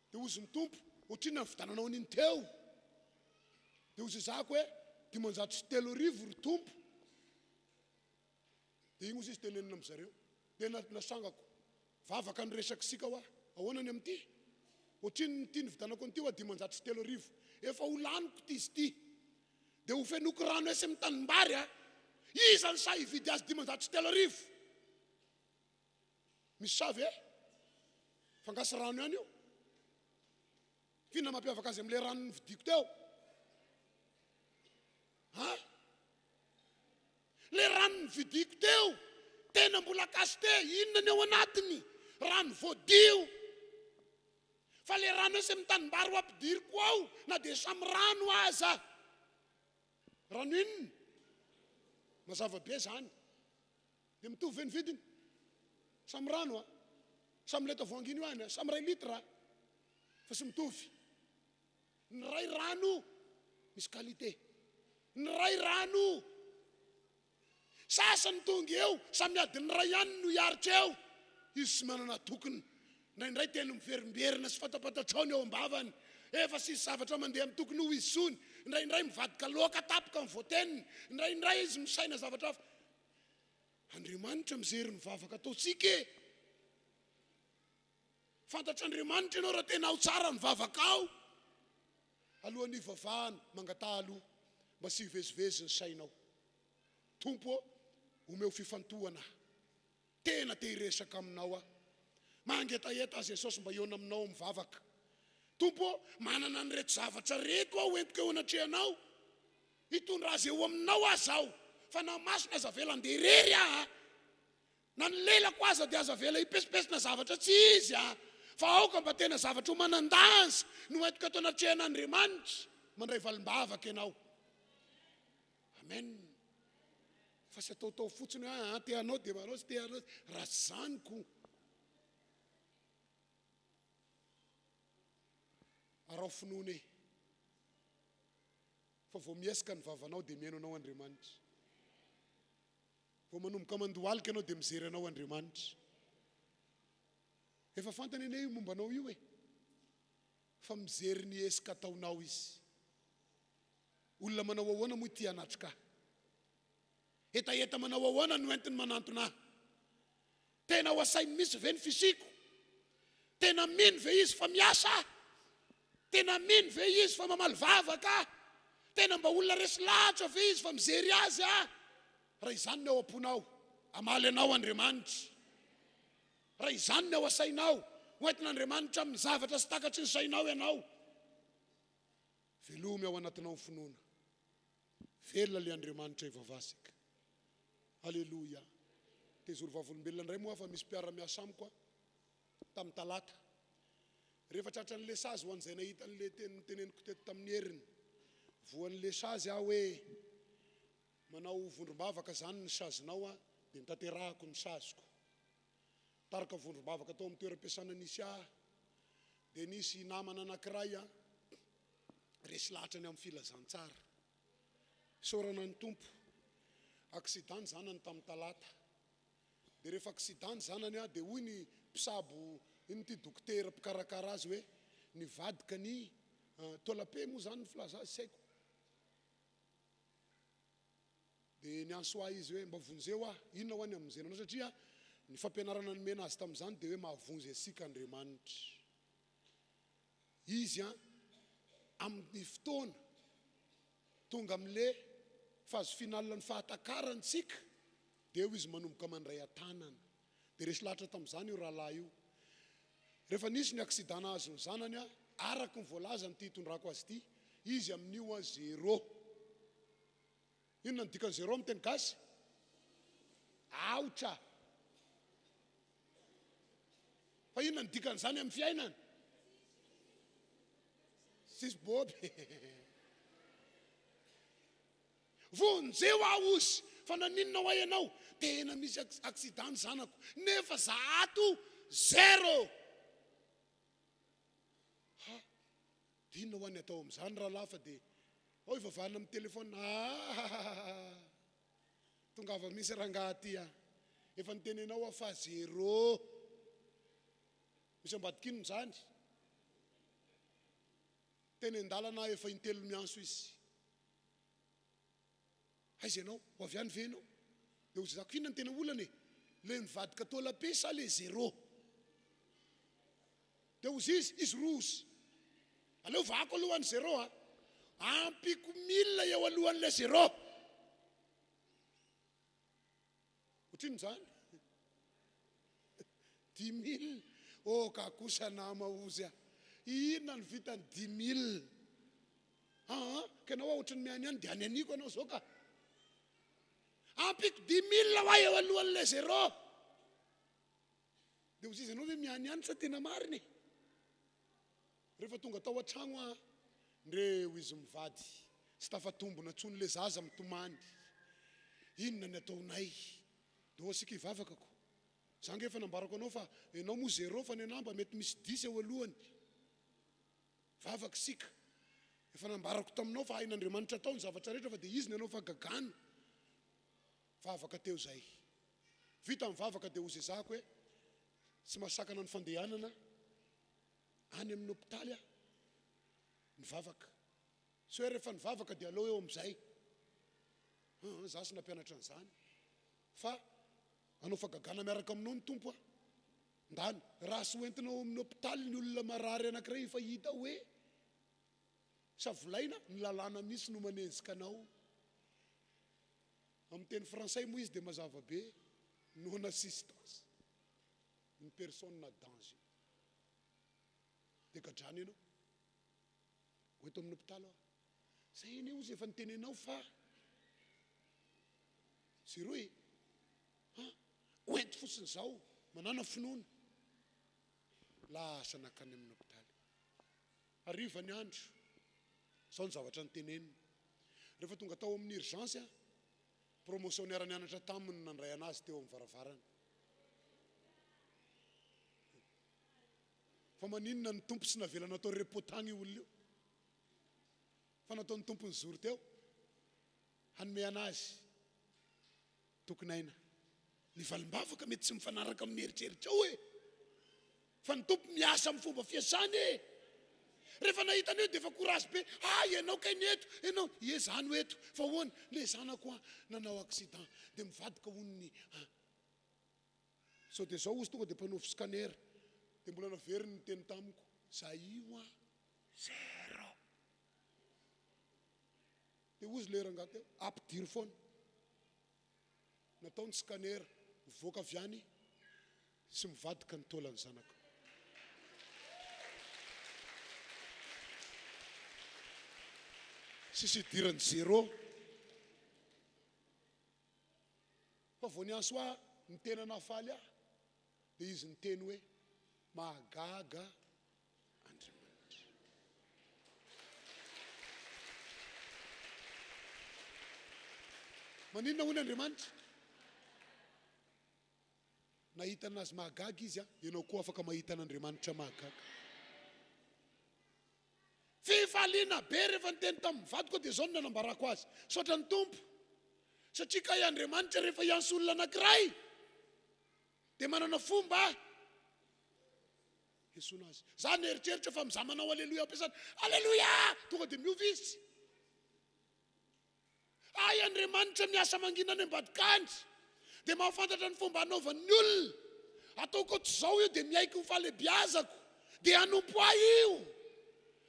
Dia ozy ny tompo ohatriny ny fidananao an'iny teo. Dia ozy zako hoe 503 ry tompo. Dia igny ozy izy tenenina amin'izareo. Dia nasangako vavaka ny resaka sika hoa ahoanany amin'ity. Ohatriny ny tiany vidanako an'ity hoa 503. Efa ho laniko ty izy ty. Dia ho fenoko rano esy amin'ny tanimbary a. Iza ny sa hividy azy 503. Misy savy e? Fangasy rano ihany io. Fina mampiavaka azy amin'ile rano nividiko teo. Ha? Le rano nividiko teo tena mbola kaste. Inona ny ao anatiny? Rano voadio. Fa le rano esy amin'ny tanimbary ho ampidiriko ao na dia samy rano aza. Rano inona? Mazava be zany. Dia mitovy ve ny vidiny? Samy rano a. Samy le tavoahangy io any, samy 2 litra. Fa sy mitovy. Ny ray rano misy qualité. Ny ray rano sasany tonga eo samy adiny ray ihany no hiaritra eo. Izy sy manana tokony. Indraindray tena miverimberina sy fatapatatrao ny eo ambavany. Efa sisy zavatra mandeha amin'ny tokony ho izy sony. Indraindray mivadika loaka tapaka amin'ny voateniny. Indraindray izy misaina zavatra hafa. Andriamanitra mijery ny vavaka ataotsika e. Fantatr'Andriamanitra ianao raha tena ao tsara ny vavaka ao. Alohan'ny vavahana mangatalo mba sy hivezivezy ny sainao. Tompo omeo fifantohana. Tena te hiresaka aminao a. Mangetaheta Jesosy mba hiona aminao mivavaka. Tompo manana ny reto zavatra reto aho entiko eo anatrehanao. Hitondra azy eo aminao aza aho. Fa na masina aza vela andeha irery aho. Na ny lelako aza dia aza vela hipesipesina zavatra tsy izy aho. Fa aoka mba tena zavatra ho manan-danja no entiko eto anatrehan'Andriamanitra. Mandray valim-bavaka ianao. Amen. fa sy ataotao fotsiny hoe te anao dia anao sy te anao raha zaniko arao finoana fa vao miesika ny vavanao dia mihaino anao Andriamanitra vao manomboka mandohalika anao dia mijery anao Andriamanitra efa fantany ane io mombanao io fa mijery ny esika ataonao izy olona manao ahoana moa ity anatrika etaeta manao ahoana no entiny manantona tena ho asainy misy ve ny fisiko tena mino ve izy fa miasa tena mino ve izy fa mamaly vavaka tena mba olona resy lahatra ve izy fa mijery azy raha izany ny ao am-ponao amaly anao Andriamanitra raha izany ny ao asainao hoentin'Andriamanitra amin'ny zavatra sy takatry ny sainao ianao velomy ao anatinao ny finoana velona le Andriamanitra ivavasika Halleluja tezoro vavolombelona indray moa fa misy mpiara-miasa amiko tamin'ny talata rehefa tratra ny lesazy ho an'izay nahita n'le teneniko teto tamin'ny heriny voan'ny lesazy aho hoe manao vondrom-bavaka zany ny sazinao dia nitaterahako ny saziko tarika vondrom-bavaka tao amin'ny toeram-piasana nisy dia nisy namana anankiray resy lahatra ny amin'ny filazantsara sorana ny tompo accident zanany tamin'ny talata dia rehefa accident zanany dia hoy ny mpisabo iny dokotera mpikarakara azy hoe nivadika ny tolape moa zany ny filaza azy saiko dia ny ansoa izy hoe mba vonjeo inona ho any amin'izay satria ny fampianarana ny mena azy tamin'izany dia hoe mahavonjy asika Andriamanitra izy amin'ny fotoana tonga amin'le fazo finalina ny fahatakaranytsika dia eo izy manomboka mandray atanana dia resy lahatra tamin'izany io rahalahy io rehefa nisy ny accident azy ny zanany araky ny voalaza ny ty hitondrako azy ity izy amin'io 0 inona ny dikany 0 amin'ny teny gasy aotra fa inona ny dikan'izany amin'ny fiainana sisy boby vonjeo aozy fa naninona ho ianao tena misy accident zanako nefa 0 inona ho any atao amin'izany raha lafa dia ivavahana amin'ny telefona tonga ava misy rangaty efa nitenenao fa 0 misy ambadikino zany teny an-dalana efa intelo mianso izy aiza ianao ho avy any ve ianao dia ho zako inona ny tena olana le mivadika tolape sa le 0 dia ozy izy rozy aleo vako alohan'ny 0 ampiko 1000 eo alohan'le 0 otrino zany 10 000 ka kosa nama ozy inona ny vitany 10 000 ka anao ohatrany miany any dia any aniko anao zao ka ampiko 10 000 eo alohan'le 0 dia ozy izy anao hoe miany any sa tena mariny rehefa tonga tao an-tragno ndreo izy mivady sy tafatombona tsony le zaza mitomany inona ny ataonay dia sika hivavakako zany efa nambarako anao fa ianao moa 0 fa ny anamba mety misy 10 eo alohany vavaka sika efa nambarako taminao fa hain'Andriamanitra tao ny zavatra rehetra fa dia izy ny anao fa gagano vavaka teo zay vita amin'ny vavaka dia ozy zako hoe tsy masakana ny fandehanana any amin'ny hôpitaly ny vavaka sy hoe rehefa ny vavaka dia aleo eo amin'izay za sy nampianatra an'izany fa anao fa gagana miaraka aminao ny tompo ndany raha sy hoentinao amin'ny hôpitaly ny olona marary anankiray fa hita hoe savolaina ny lalàna misy no manenjika anao amin'ny teny fransay moa izy dia mazava be non assistance une personne na danger dia gadrany ianao hoeto amin'ny hôpitaly zay iny ozy efa nitenenao fa 0 oenty fotsiny zao manana finoana lasa nakany amin'ny hôpitaly hariva ny andro zao ny zavatra nitenenina rehefa tonga tao amin'ny urgence promotionnaire nianatra taminy nandray anazy teo amin'ny varavarana. Fa maninona ny tompo sy navela natao repotagny olona io. Fa nataony tompony zoro teo hanome anazy tokonaina. Ny valim-bavaka mety tsy mifanaraka amin'ny heritreritra ao e. Fa ny tompo miasa amin'ny fomba fiasany e. Rehefa nahitany eo dia efa courage be. Ianao kay ny eto, ianao zany ho eto. Fa hoana le zanako nanao accident dia mivadika honiny. So dia zao ozy tonga dia mpanofy scanner. Dia mbola naveriny ny teny tamiko. Zay io zero. Dia ozy le rangaty eo, ampidiry foana. Nataony scanner, mivoaka avy any sy mivadika ny taolany zanaka. Sisy idirany zero. Fa vao nianso ny tena nafaly dia izy ny teny hoe mahagaga Andriamanitra. Maninona hoy ny Andriamanitra? Nahita anazy mahagaga izy ianao koa afaka mahita an'Andriamanitra mahagaga. Fifaliana be rehefa niteny tamin'ny vadiko dia zao no nanambarako azy. Saotra ny tompo. Satria ka Andriamanitra rehefa hianso olona anankiray dia manana fomba hiansona azy. Zany eritreritra fa mizaha manao aleluia ampiasana. Aleluia! Tonga dia miova izy. Andriamanitra miasa mangina any ambadikany dia mahafantatra ny fomba hanaovan'ny olona. Ataoko tsy zao io dia miaiky ho falebiazako dia hanompo ahy io.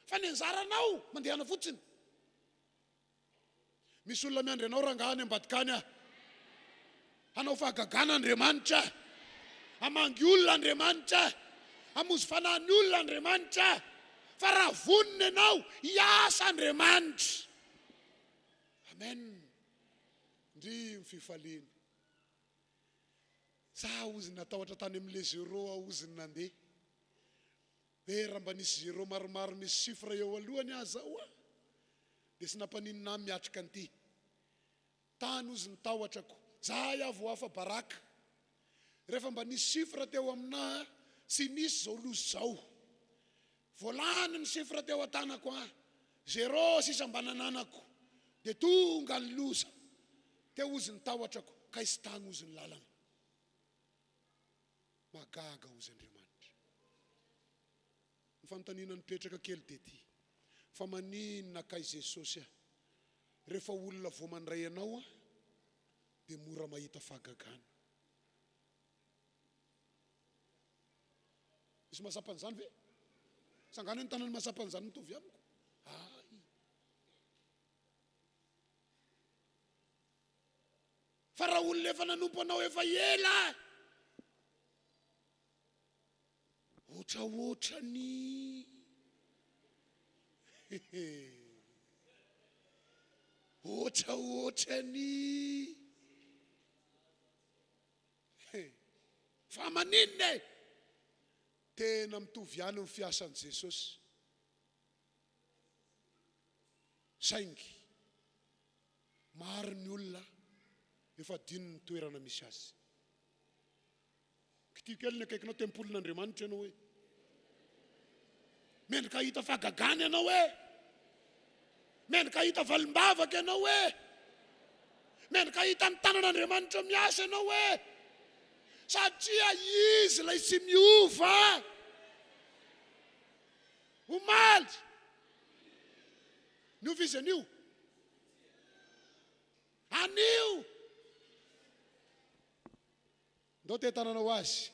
Fa ny anjaranao mandehana fotsiny. Misy olona miandry anao rangahany ambadikany hanao fahagagana Andriamanitra, hamangy olona Andriamanitra, hamonjy fanahin'ny olona Andriamanitra. Fa raha vonona ianao hiasa Andriamanitra. Amen. Ndry fifaliana. Sa ozy natahotra tany amin'le zéro ozy nandeha. Raha mba nisy zéro maromaro misy chiffre eo alohany azao dia sy nampaninina miatrika an'ity. Tany ozy ny tahotrako. Zahay avo hafa baraka. Rehefa mba nisy chiffre teo amina sy nisy zao lozy zao. Voalany ny chiffre teo an-tanako zéro sisa mba nananako. Dia tonga ny loza. Teo ozy ny tahotrako. Kaisy tany ozy ny lalana. Magaga ozy Andriamanitra. Ny fanontaniana nipetraka kely dia ty. Fa maninona kai Jesosy rehefa olona vao mandray anao dia mora mahita fahagagana. Misy mahasapan'izany ve? Sangana ny tanany mahasapan'izany mitovy amiko. Fa raha olona efa nanompo anao efa ela, ohatraohatrany ohatraohatrany fa maninona tena mitovy ihany amin'ny fiasan'i Jesosy. Saingy maro ny olona efa dino ny toerana misy azy. Kitio kely ny akaikinao tempolin'Andriamanitra ianao hoe mendrika hita fahagagana ianao mendrika hita valim-bavaka ianao mendrika hita ny tanan'Andriamanitra miasa ianao satria izy ilay tsy miova. Omaly niova izy anio anio ndao te tananao azy.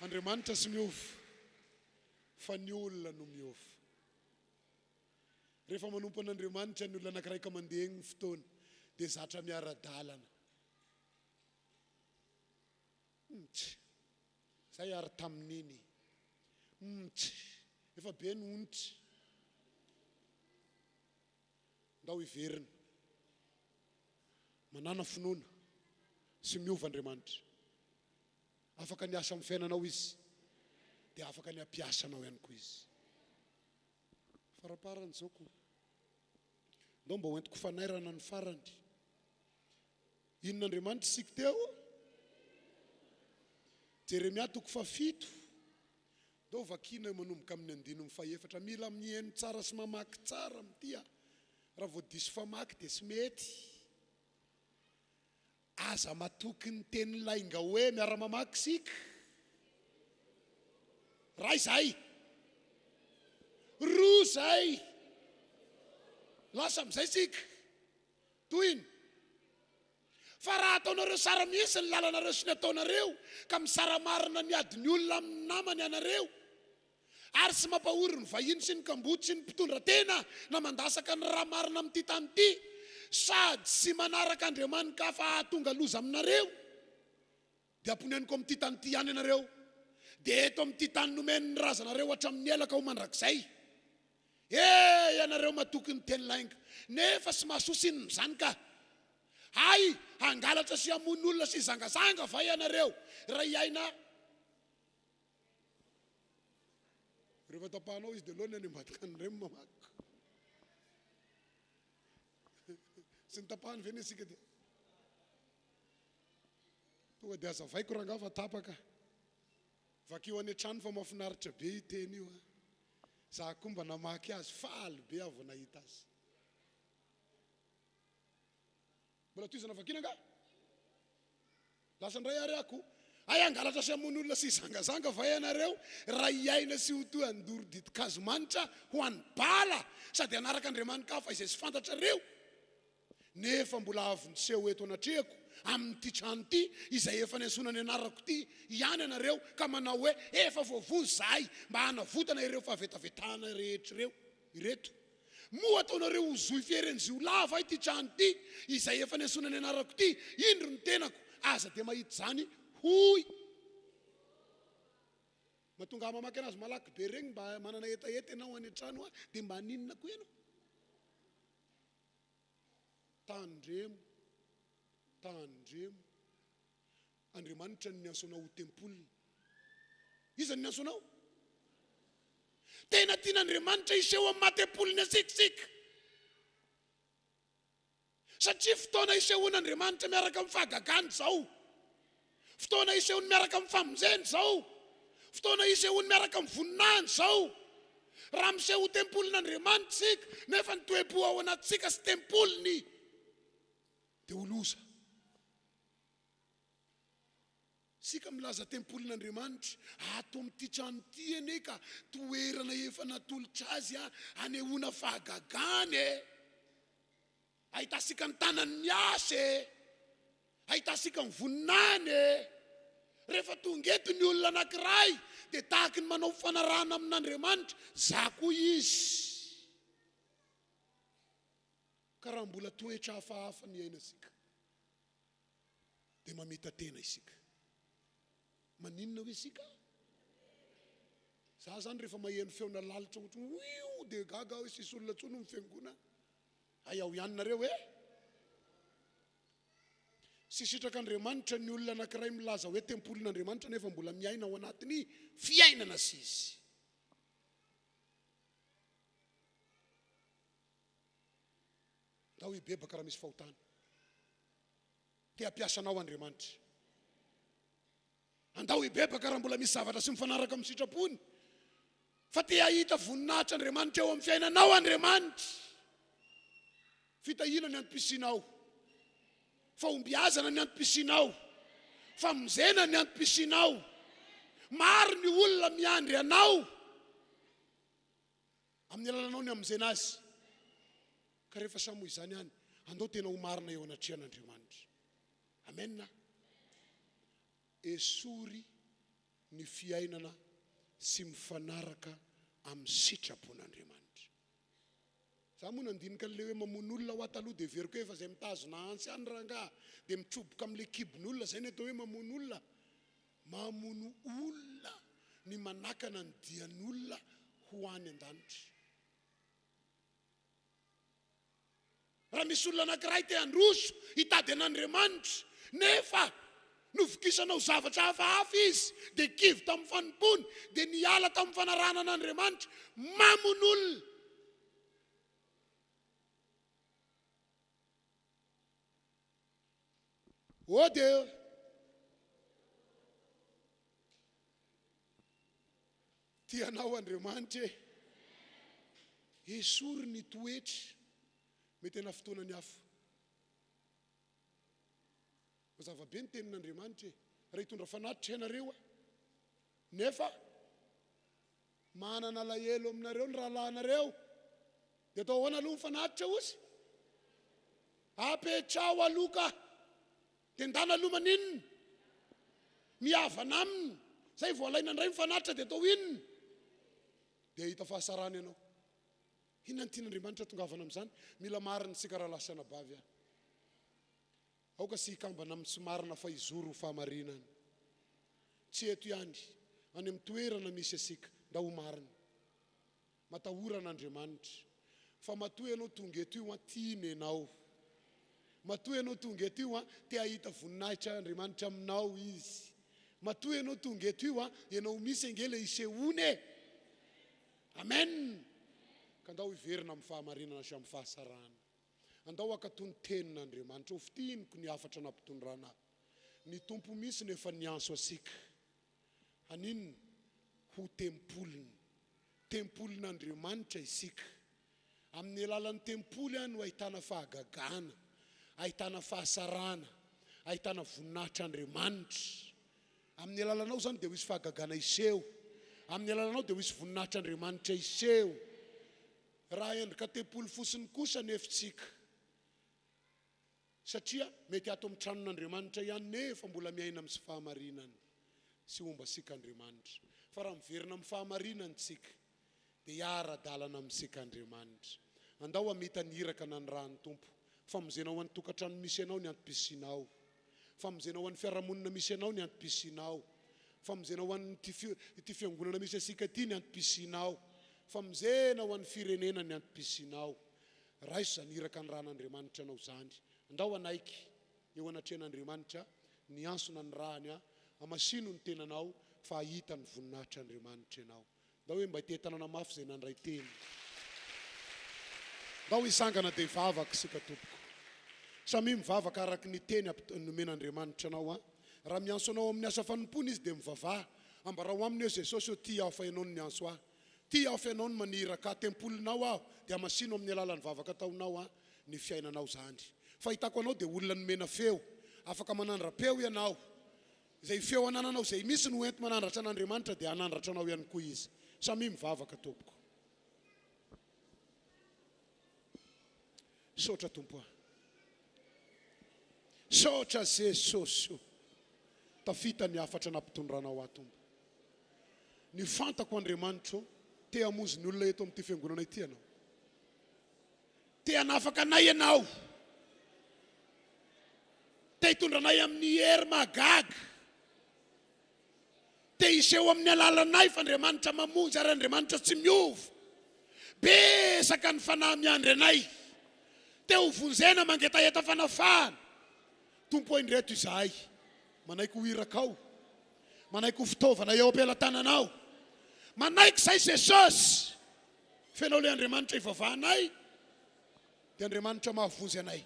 Andriamanitra sy miova fa ny olona no miova. Rehefa manompo an'Andriamanitra ny olona anankiray ka mandeha ny fotoana dia zatra miara-dalana. Zay ary tamin'iny efa be ny onitra ndao hiverina manana finoana sy miova Andriamanitra. Afaka niasa amin'ny fiainanao izy dia afaka ny ampiasanao ihany koa izy. faraparany zao ko ndao mba hoentiko fanairana ny farany inon'Andriamanitra sika teo Jeremia 7 ndao vakina manomboka amin'ny 9 mila mihaino tsara sy mamaky tsara mitia raha vao diso famaky dia sy mety aza matoky ny teny lainga hoe miara-mamaky sika ray zay roa zay lasa amin'izay sika toyny fa raha ataonareo sara mihitsy ny lalanareo sy ny ataonareo ka misara marina ny adiny olona amin'ny namany anareo ary sy mampahory ny vahiny sy ny kamboty sy ny mpitondra tena na mandasaka ny raha marina amin'ity tany ity sady sy manaraka Andriamanitra fa hahatonga loza aminareo dia amponeniko amin'ity tany ity ihany ianareo dia eto amin'ity tany nomeny ny razanareo hatramin'ny elaka ho mandrakizay ianareo matoky ny teny lainga nefa sy mahasosiny mizany ka hay hangalatra sy hamono olona sy zangazanga va ianareo raha iaina rehefa tapahanao izy dia loana any ambadika ny remy mamaky sy ny tapahany veny asika dia tonga dia azavaiko raha nga fa tapaka vakio any an-trano fa mahafinaritra be iteny io za koa mba namaky azy faly be avy nahita azy mbola toizana vakina nga lasa ndray ary ako ay angalatra sy hamono olona sy zangazanga va ianareo raha iaina sy ho toy andoro diti-kazomanitra ho an'ny bala sady anaraka Andriamanitra fa izay sy fantatrareo nefa mbola avy niseho eto anatrehako amin'ity trano ity izay efa niantsona ny anarako ity ihany anareo ka manao hoe efa voavozy zahay mba hanavotana ireo fahavetavetana rehetrareo ireto moa ataonareo hozoy fieren'zio lava ity trano ity izay efa niantsona ny anarako ity indro ny tenako aza dia mahita zany hoy mahatonga mamaky anazy malaky be regny mba manana etaeta ianao any an-trano dia mba haninona koa ianao tandremo Andriamanitra ny niansonao ho tempolina iza ny niansonao tena tian'Andriamanitra iseho amin'ny maha-tempolina asikasika satria fotoana isehoan'Andriamanitra miaraka amin'ny fahagagany zao fotoana isehony miaraka amin'ny famonjeny zao fotoana isehony miaraka amin'ny voninahiny zao raha miseho ho tempolin'Andriamanitra sika nefa ny toe-po ao anatsika sy tempoliny dia oloza sika milaza tempolin'Andriamanitra ato amin'ity trano ity ene ka toerana efa natolotra azy hanehoana fahagagany ahitasika ny tanany miasa ahitasika ny voninahiny rehefa tonga eto ny olona anankiray dia tahaky ny manao fanarahana amin'Andriamanitra za koa izy ka raha mbola toetra hafahafa ny iainasika dia mamita tena isika maninona hoe isika za zany rehefa maheno feona lalitra io dia gaga hoe sisy olona tsony mifengona ay ao ihany nareo sisitrakan'Andriamanitra ny olona anankiray milaza hoe tempolin'Andriamanitra nefa mbola miaina ao anatiny fiainana sisy ndao hibebaka raha misy fahotana te hampiasanao Andriamanitra andao hibebaka raha mbola misy zavatra sy mifanaraka amin'ny sitrapony fa te hahita voninahitra Andriamanitra eo amin'ny fiainanao Andriamanitra fitahina ny antom-pisinao fahombiazana ny antom-pisinao famonjena ny antom-pisinao maro ny olona miandry anao amin'ny alalanao ny amonjena azy ka rehefa samo izany ihany andao tena ho marina eo anatrehan'Andriamanitra amenna esory ny fiainana sy mifanaraka amin'ny sitrapon'Andriamanitra za moa nandinika le hoe mamono olona ho ataloha dia veriko efa izay mitazona antsy any ranga dia mitroboka amin'le kibon'olona zay ny atao hoe mamono olona ny manakana ny dian'olona ho any an-danitra raha misy olona anankiray te handroso hitady an'Andriamanitra nefa novokisanao zavatra hafahafa izy dia kivy tamin'ny fanompony dia niala tamin'ny fanarahana an'Andriamanitra mamono olona dia tianao Andriamanitra esory ny toetra mety ena fotoanany hafa. Mazava be ny tenin'Andriamanitra raha hitondra fanatitra ianareo nefa manana alahelo aminareo ny rahalahinareo dia atao ahoana aloha ny fanatitra ozy apetrao aloka dia ndana aloha maninona mihavana aminy zay voalaina ndray mifanatitra dia atao inona dia hita fahasarana ianao. Inona ny tian'Andriamanitra tongavana amin'izany? Mila marina sika raha lasana bavy aoka sy hikambana amin'ny tsy marina fa hizoro fahamarinana. Tsy eto ihany, any amin'ny toerana misy asika nda ho marina. Matahoran'Andriamanitra fa matoa ianao tonga eto io tiana ianao. Matoa ianao tonga eto io te ahita voninahitra Andriamanitra aminao izy. Matoa ianao tonga eto io ianao misy angela isehone. Amen. Ka andao hiverina amin'ny fahamarinana sy amin'ny fahasarana. Andao akatony tenin'Andriamanitra ho fitiniko ny hafatra nampitondrana. Ny tompo misy nefa nianso asika. Aninona? Ho tempolony. Tempolin'Andriamanitra isika. Amin'ny alalan'ny tempoly no ahitana fahagagana, ahitana fahasarana, ahitana voninahitr'Andriamanitra. Amin'ny alalanao zany dia misy fahagagana iseho. Amin'ny alalanao dia misy voninahitr'Andriamanitra iseho. Raha endrika tempoly fosiny kosa nefitsika. Satria mety ato amin'ny tranon'Andriamanitra ihany nefa mbola miaina amin'ny fahamarinana sy omba sika Andriamanitra. Fa raha miverina amin'ny fahamarinana tsika dia hiara-dalana amintsika Andriamanitra. Andao hamita ny iraka na ny rahan'ny tompo. Famonjenao an'ny tokantrano misy anao ny antom-pisinao. Famonjenao an'ny fiarahamonina misy anao ny antom-pisinao. Famonjenao an'ny ity fiangonana misy asika ty ny antom-pisinao. Famonjenao an'ny firenena ny antom-pisinao. Raiso zany iraka ny rahan'Andriamanitra anao zany. Andao anaiky eo anatren'Andriamanitra ny ansona ny rahany amasino ny tenanao fa ahita ny voninahitr'Andriamanitra ianao. Andao hoe mba hitetana mafy zay nandray teny. Andao hisangana dia vavaka sika tompoko. Samy mivavaka araka ny teny nomen'Andriamanitra anao raha mianso anao amin'ny asa fanompony izy dia mivavaha. Ambarao aminy eo Jesosy eo tia aho fa ianao ny anso aho. Tia aho fa ianao ny maniraka tempolinao aho dia amasino amin'ny alalan'ny vavaka ataonao ny fiainanao zany. Fahitako anao dia olona nomena feo, afaka manandra-peo ianao. Zay feo anananao zay misy no ento manandratra an'Andriamanitra dia anandratra anao ihany koa izy. Samy mivavaka tompoko. Sotra tompo. Sotra Jesosy. Tafita ny hafatra nampitondranao tompo. Ny fantako Andriamanitra te hamonjy ny olona eto amin'ity fiangonana ity ianao. Te hanafaka anay ianao. Te hitondranay amin'ny hery magaga. Te hiseho amin'ny alalanay fa Andriamanitra mamonjy ary Andriamanitra tsy miova. Besaka ny fanahy miandry anay. Te ho vonjena mangetaheta fanafahana. Tompo indreto izahay. Manaiky ho irakao. Manaiky ho fitaovana eo am-pelantananao. Manaiky izay Jesosy. Fenao le Andriamanitra ivavahanay. Dia Andriamanitra mahavonjy anay.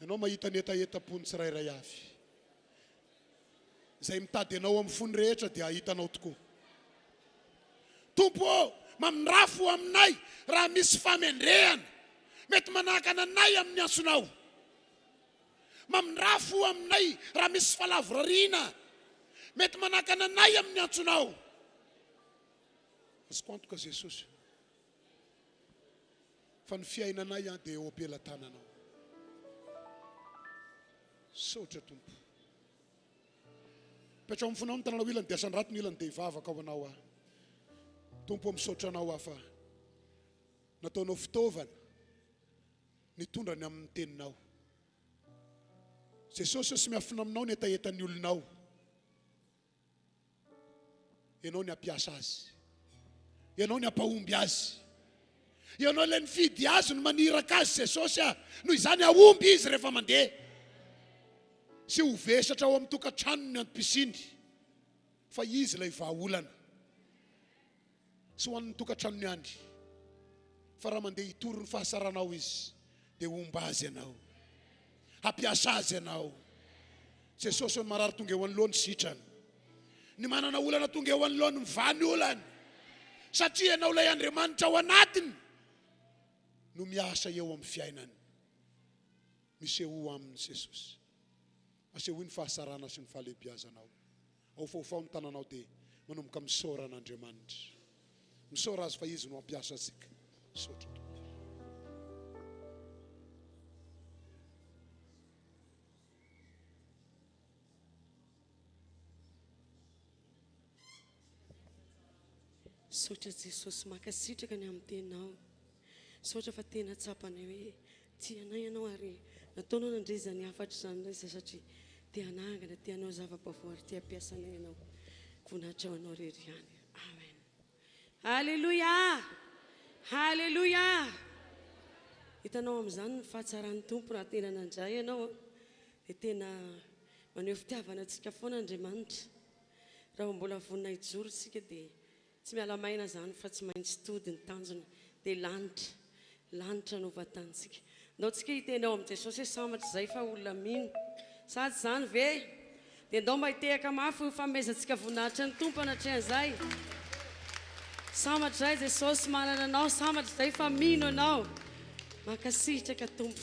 Ianao mahita ny etaeta-pony tsirairay avy. Izay mitady anao amin'ny fony rehetra dia ahitanao tokoa. Tompo, mamindrafo aminay raha misy famendrehana. Mety manakana anay amin'ny ansonao. Mamindrafo aminay raha misy falavorariana. Mety manakana anay amin'ny ansonao. Azoko antoka Jesosy. Fa ny fiainanay dia eo am-pelantananao. Sotra tompo. Petra amin'ny fonao tananao ilany dia asandrato ny ilany dia hivavaka ao anao Tompo misaotra anao fa nataonao fitaovana nitondrany amin'ny teninao. Jesosy sy miafina aminao ny etaetan'ny olonao. Ianao ny ampiasa azy. Ianao ny ampahomby azy. Ianao ilay nifidy azy no maniraka azy Jesosy noho izany ahomby izy rehefa mandeha. Sy ho vesatra ao amin'ny tokantrano ny antom-pisiny. Fa izy ilay vahaolana. Sy ho an'ny tokantrano ny andry. fa raha mandeha hitory ny fahasaranao izy dia omba azy ianao, hampiasa azy ianao. Jesosy ny marary tonga eo anoloany sitrany, ny manana olana tonga eo anoloany mivany olany, satria ianao ilay Andriamanitra ao anatiny no miasa eo amin'ny fiainany. Miseho aminy Jesosy, asehoy ny fahasarana sy ny fahalebiazanao. Ao faofao ny tananao dia manomboka misaora an'Andriamanitra, misaora azy fa izy no ampiasa asika. Misaotra Tompo. Saotra Jesosy makasitraka ny amin'ny tenao. Saotra fa tena tsapany hoe tianay ianao ary nataonao nandrezany afatra izany reza satria tia anangana, tianao zava-bavoary, tia ampiasanay ianao. Voninahitra ho anao rery ihany. Amen. Halleluja! Halleluja! Hitanao amin'izany ny fahatsaran'ny Tompo raha tena nandray ianao dia tena maneho fitiavana antsika foana Andriamanitra. Raha mbola vonina hijoro isika dia tsy miala maina zany fa tsy maintsy tody ny tanjona dia lanitra no vatantsika. Ndao tsika hitenao amin'ny Jesosy hoe sambatra izay fa olona mino sady zany ve dia ndao mba hitehaka mafy ho fanomezantsika voninahitra ny Tompo anatrehan'izay. Sambatra izay Jesosy manana anao, sambatra izay fa mino anao. Makasitraka Tompo.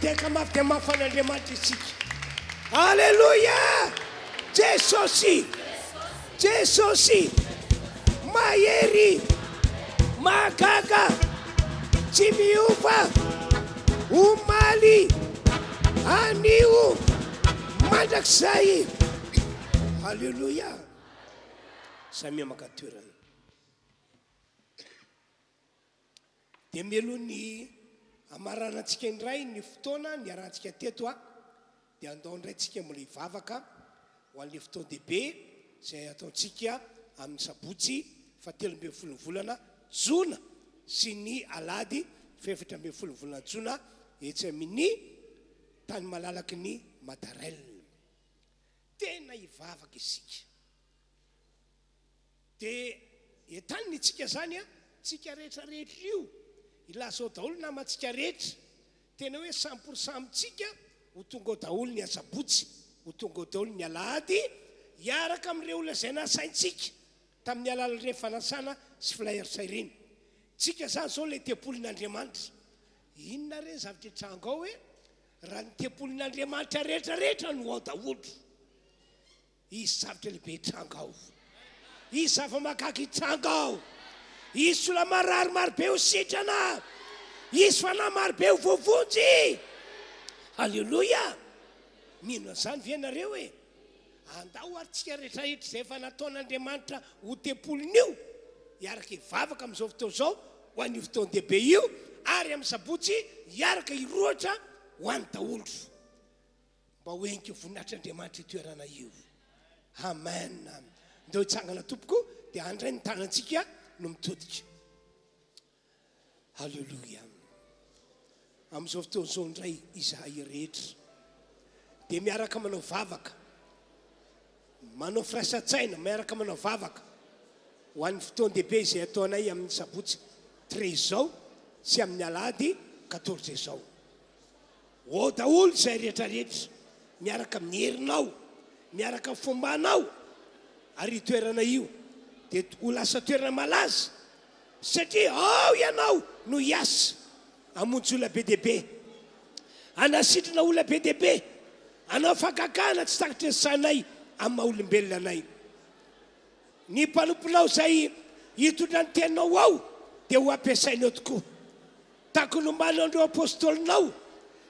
miteka mafy dia mafan'Andriamanitra isika. Alleluia! Jesosy, Jesosy mahery, magaga, tsy miova, omaly, anio, mandrakizay. Alleluia! Samia maka toerana. Dia melo ny amaranantsika indray ny fotoana ny arantsika teto a dia andao indray tsika mbola hivavaka ho an'le fotoan-dehibe izay ataontsika amin'ny sabotsy 17 volana jona sy ny alahady 18 volana jona etsy amin'ny tany malalaky ny Matarel. Tena hivavaka isika. Dia entaniny tsika zany a tsika rehetrarehetra io ilazao daholo namantsika rehetra tena hoe 100% amintsika ho tonga ao daholo ny asabotsy ho tonga ao daholo ny alahady hiaraka amin'ireo olona izay nasaintsika tamin'ny alalan'ny RHEFI fanasana sy filaharsairiny. Tsika zany zao ilay tepolin'Andriamanitra. Inona re zavatra hitranga ao hoe raha ny tepolin'Andriamanitra rehetrarehetra no ao daholo. Isy zavatra lehibe hitranga ao. Isy zava-mahagaga hitranga ao. Isy olona marary marobe ho sitrana. Isy fanahy marobe ho voavonjy. Alleluia! Mino zany ve nareo hoe andao ary tsika rehetrarehetra izay efa nataon'Andriamanitra ho tepolin'io hiaraka hivavaka amin'izao fotoana izao ho an'io fotoan-dehibe io ary amin'ny sabotsy hiaraka hirohatra ho an'ny daholo mba ho eniko voninahitr'Andriamanitra itoerana io. Amen. Ndao hitsangana tompoko dia andray ny tanantsika no mitodika. Halleluia. Amin'izao fotoana izao indray izahay rehetra dia miaraka manao vavaka, manao firaisan-tsaina, miaraka manao vavaka ho an'ny fotoan-dehibe izay ataonay amin'ny sabotsy 13 izao sy amin'ny alahady 14 izao. Ho daholo izay rehetrarehetra miaraka amin'ny herinao, miaraka amin'ny fombanao ary toerana io dia ho lasa toerana malaza satria ao ianao no hiasa hamonjy olona be dehibe, anasitrana olona be dehibe, anao fakakana tsy takatra ny sanay amin'ny maha-olombelona anay. Ny mpanomponao izay hitondra ny teninao ao dia ho ampiasainao tokoa. Tahaka nombanao andreo apôstolinao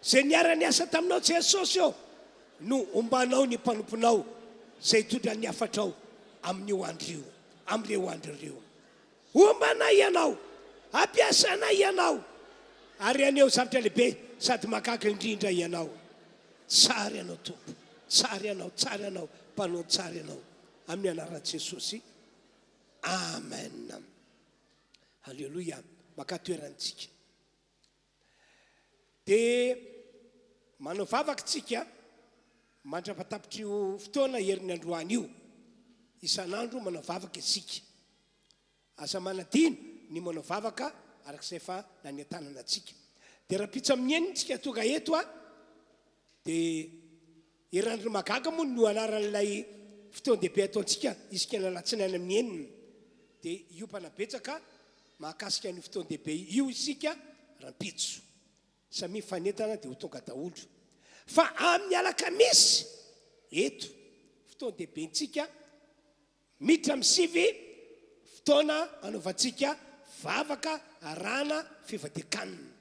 izay niara niasa taminao Jesosy eo no ombanao ny mpanomponao izay hitondra ny hafatrao amin'io andro io, amin'ireo andro ireo. Ombanay ianao, ampiasanay ianao ary aneo zavatra lehibe sady mahagaga indrindra ianao. Tsara ianao tompo, tsara ianao, tsara ianao, mpanao tsara ianao amin'ny anaran'i Jesosy. Amen. Halleluia. Maka toerantsika. Dia manao vavaka tsika mandrapatapitra io fotoana herin'ny androany io. Isan'andro manao vavaka isika. Asa manadino ny manao vavaka arak'izay efa nanentanana antsika. Dia raha pitsa amin'ny enitsika tonga eto a dia herandro magaga moa no anaran'ilay fotoan-dehibe ataontsika isika nalatsinainy amin'ny enina. Dia io mpanabetsaka mahakasika ny fotoan-dehibe io isika rampitso. Samy fanentana dia ho tonga daholo. Fa amin'ny Alakamisy eto fotoan-dehibentsika miditra amin'ny 7 fotoana anaovantsika vavaka arahana fifadian-kanina.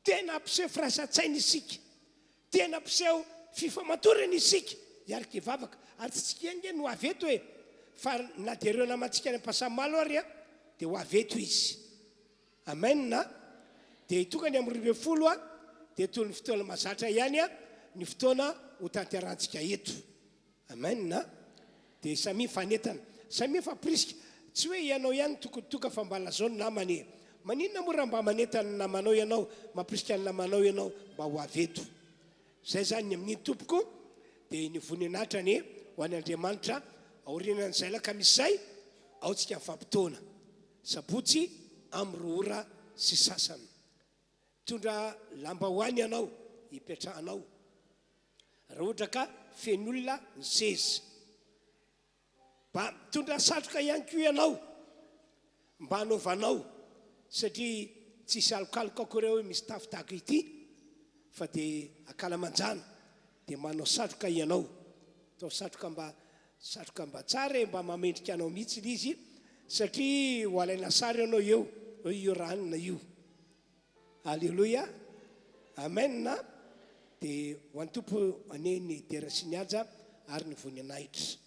Tena ampiseho firaisan-tsaina isika, tena ampiseho fifamatorana isika hiaraka hivavaka. Ary tsy tsika inge no aveto hoe fa na dia ireo namantsika any am-pahasamalo ary a dia ho aveto izy. Amen na dia hitokany amin'ny 20 a dia toy ny fotoana mazatra ihany a ny fotoana ho tanterantsika eto. Amen na dia samy fanentana, samy famprisika. Tsy hoe ianao ihany tokotoka fa mba lazao ny namany. Maninona moa raha mba manentana ny namanao ianao, mamprisika ny namanao ianao mba ho aveto. Zay zany ny amin'ny tompoko dia ny voninahitra ho an'Andriamanitra aorianan'izay Alakamisy ao tsika mifampitoana sabotsy amin'ny 2 ora sy sasany. Tondra lambahoany ianao hipetrahanao. Raha ohatra ka fen'olona ny seza. Mba tondra satroka ihany koa ianao mba hanaovanao satria tsisy alokaloka akory hoe misy tafy tahaka ity fa dia akalamanjana dia manao satroka ianao atao satroka mba tsara mba mamendrika anao mihitsy izy satria ho alaina sary ianao eo io ranona io. Alleloia, amen. Dia ho an'ny tompo aneny dera sy ny aja ary ny vony anahitra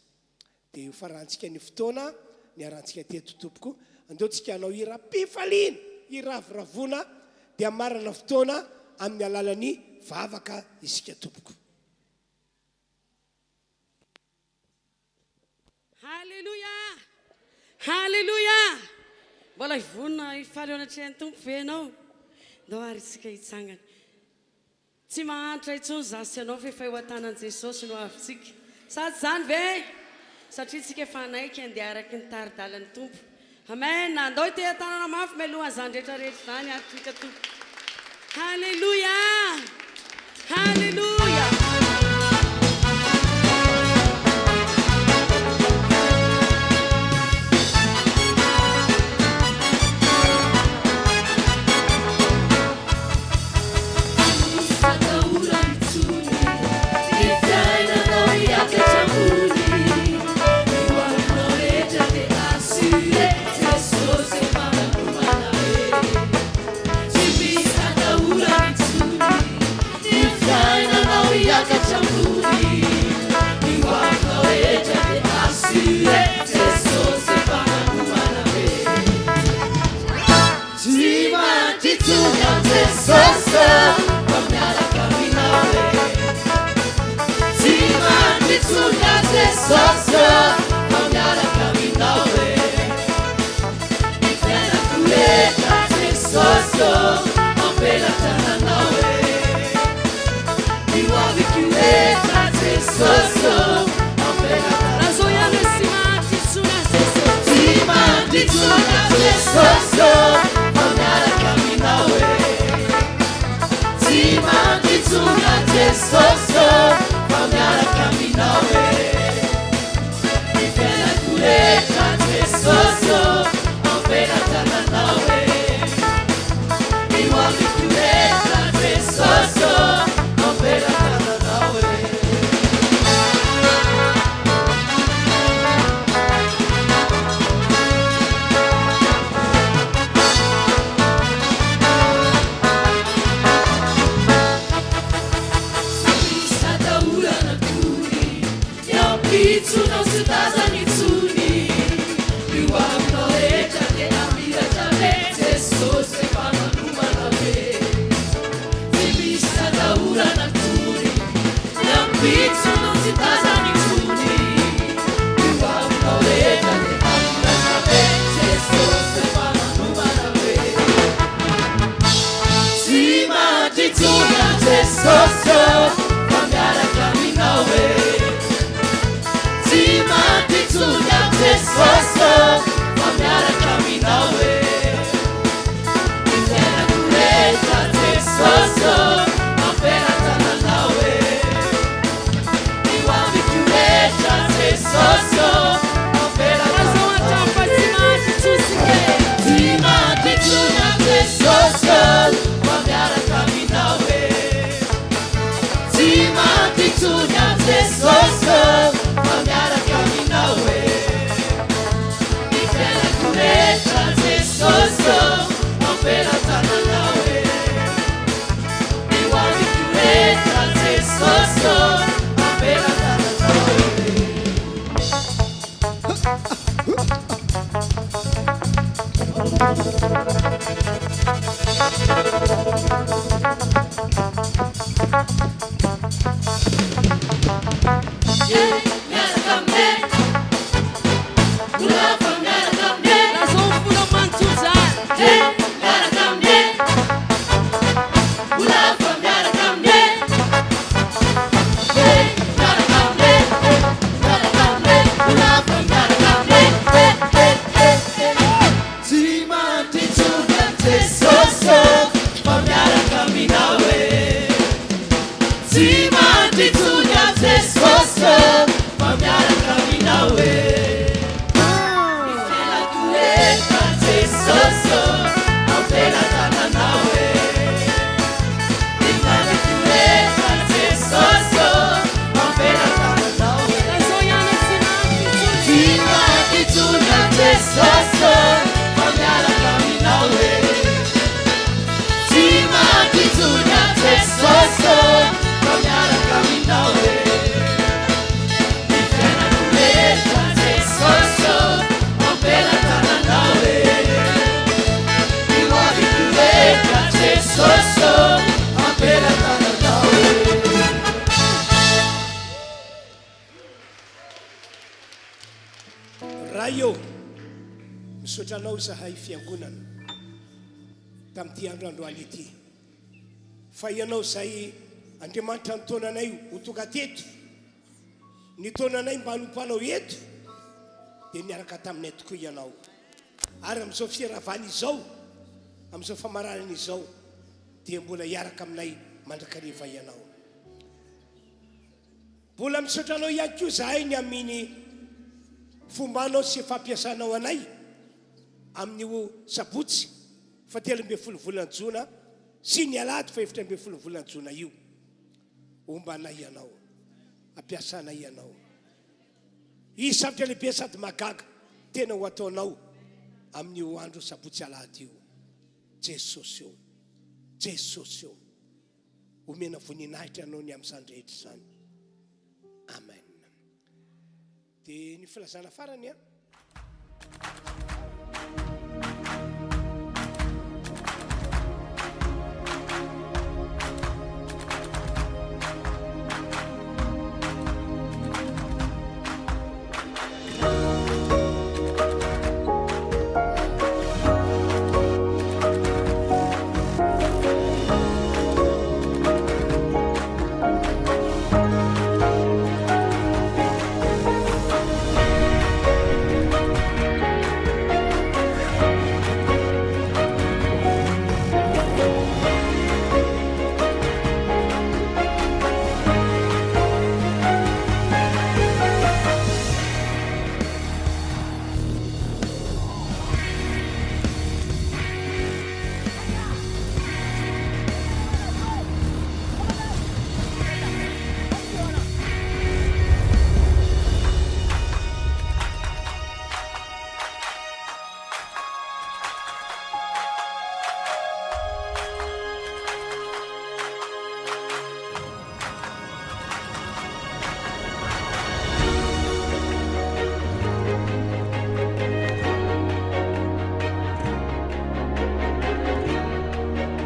dia farantsika ny fotoana ny arantsika teto tompoko andeontsika anao ira-pifaliana iraviravona dia marana fotoana amin'ny alalan'ny vavaka isika tompoko. Halleluja, halleluja. Mbola hivonina hifaly ao anatrehany tompo ve ianao? Ndao ary isika hitsangana. Tsy mahantra intsony zasy ianao fa efa eo an-tanan' Jesosy no avitsika. Sady zany ve? Satria tsika efa anaiky andeha araky ny taridalan'ny tompo. Amen. Andao ite tanana mafy mialoha zany rehetrarehetra zany atrika tompo. Halleluja, halleluja. Sim, misotranao zahay fiangonana tamin'ity androandroany ity fa ianao zay Andriamanitra nytaonanay ho tonga teto ny taonanay mba hanompanao eto dia niaraka taminay tokoa ianao ary amin'izao fiaravany izao amin'izao famaranana izao dia mbola hiaraka aminay mandrakariva ianao mbola misotranao ihany koa zahay ny amin'ny fombanao sy fampiasanao anay amin'io sabotsy 17 volana jona sy ny alahady 17 volana jona io ombanay ianao ampiasanay ianao i zavatra lehibe sady magaga tena ho ataonao amin'io andro sabotsy alahady io Jesosy io omena voninahitra ianao ny amin'izany rehetra izany amen dia ny filazana farany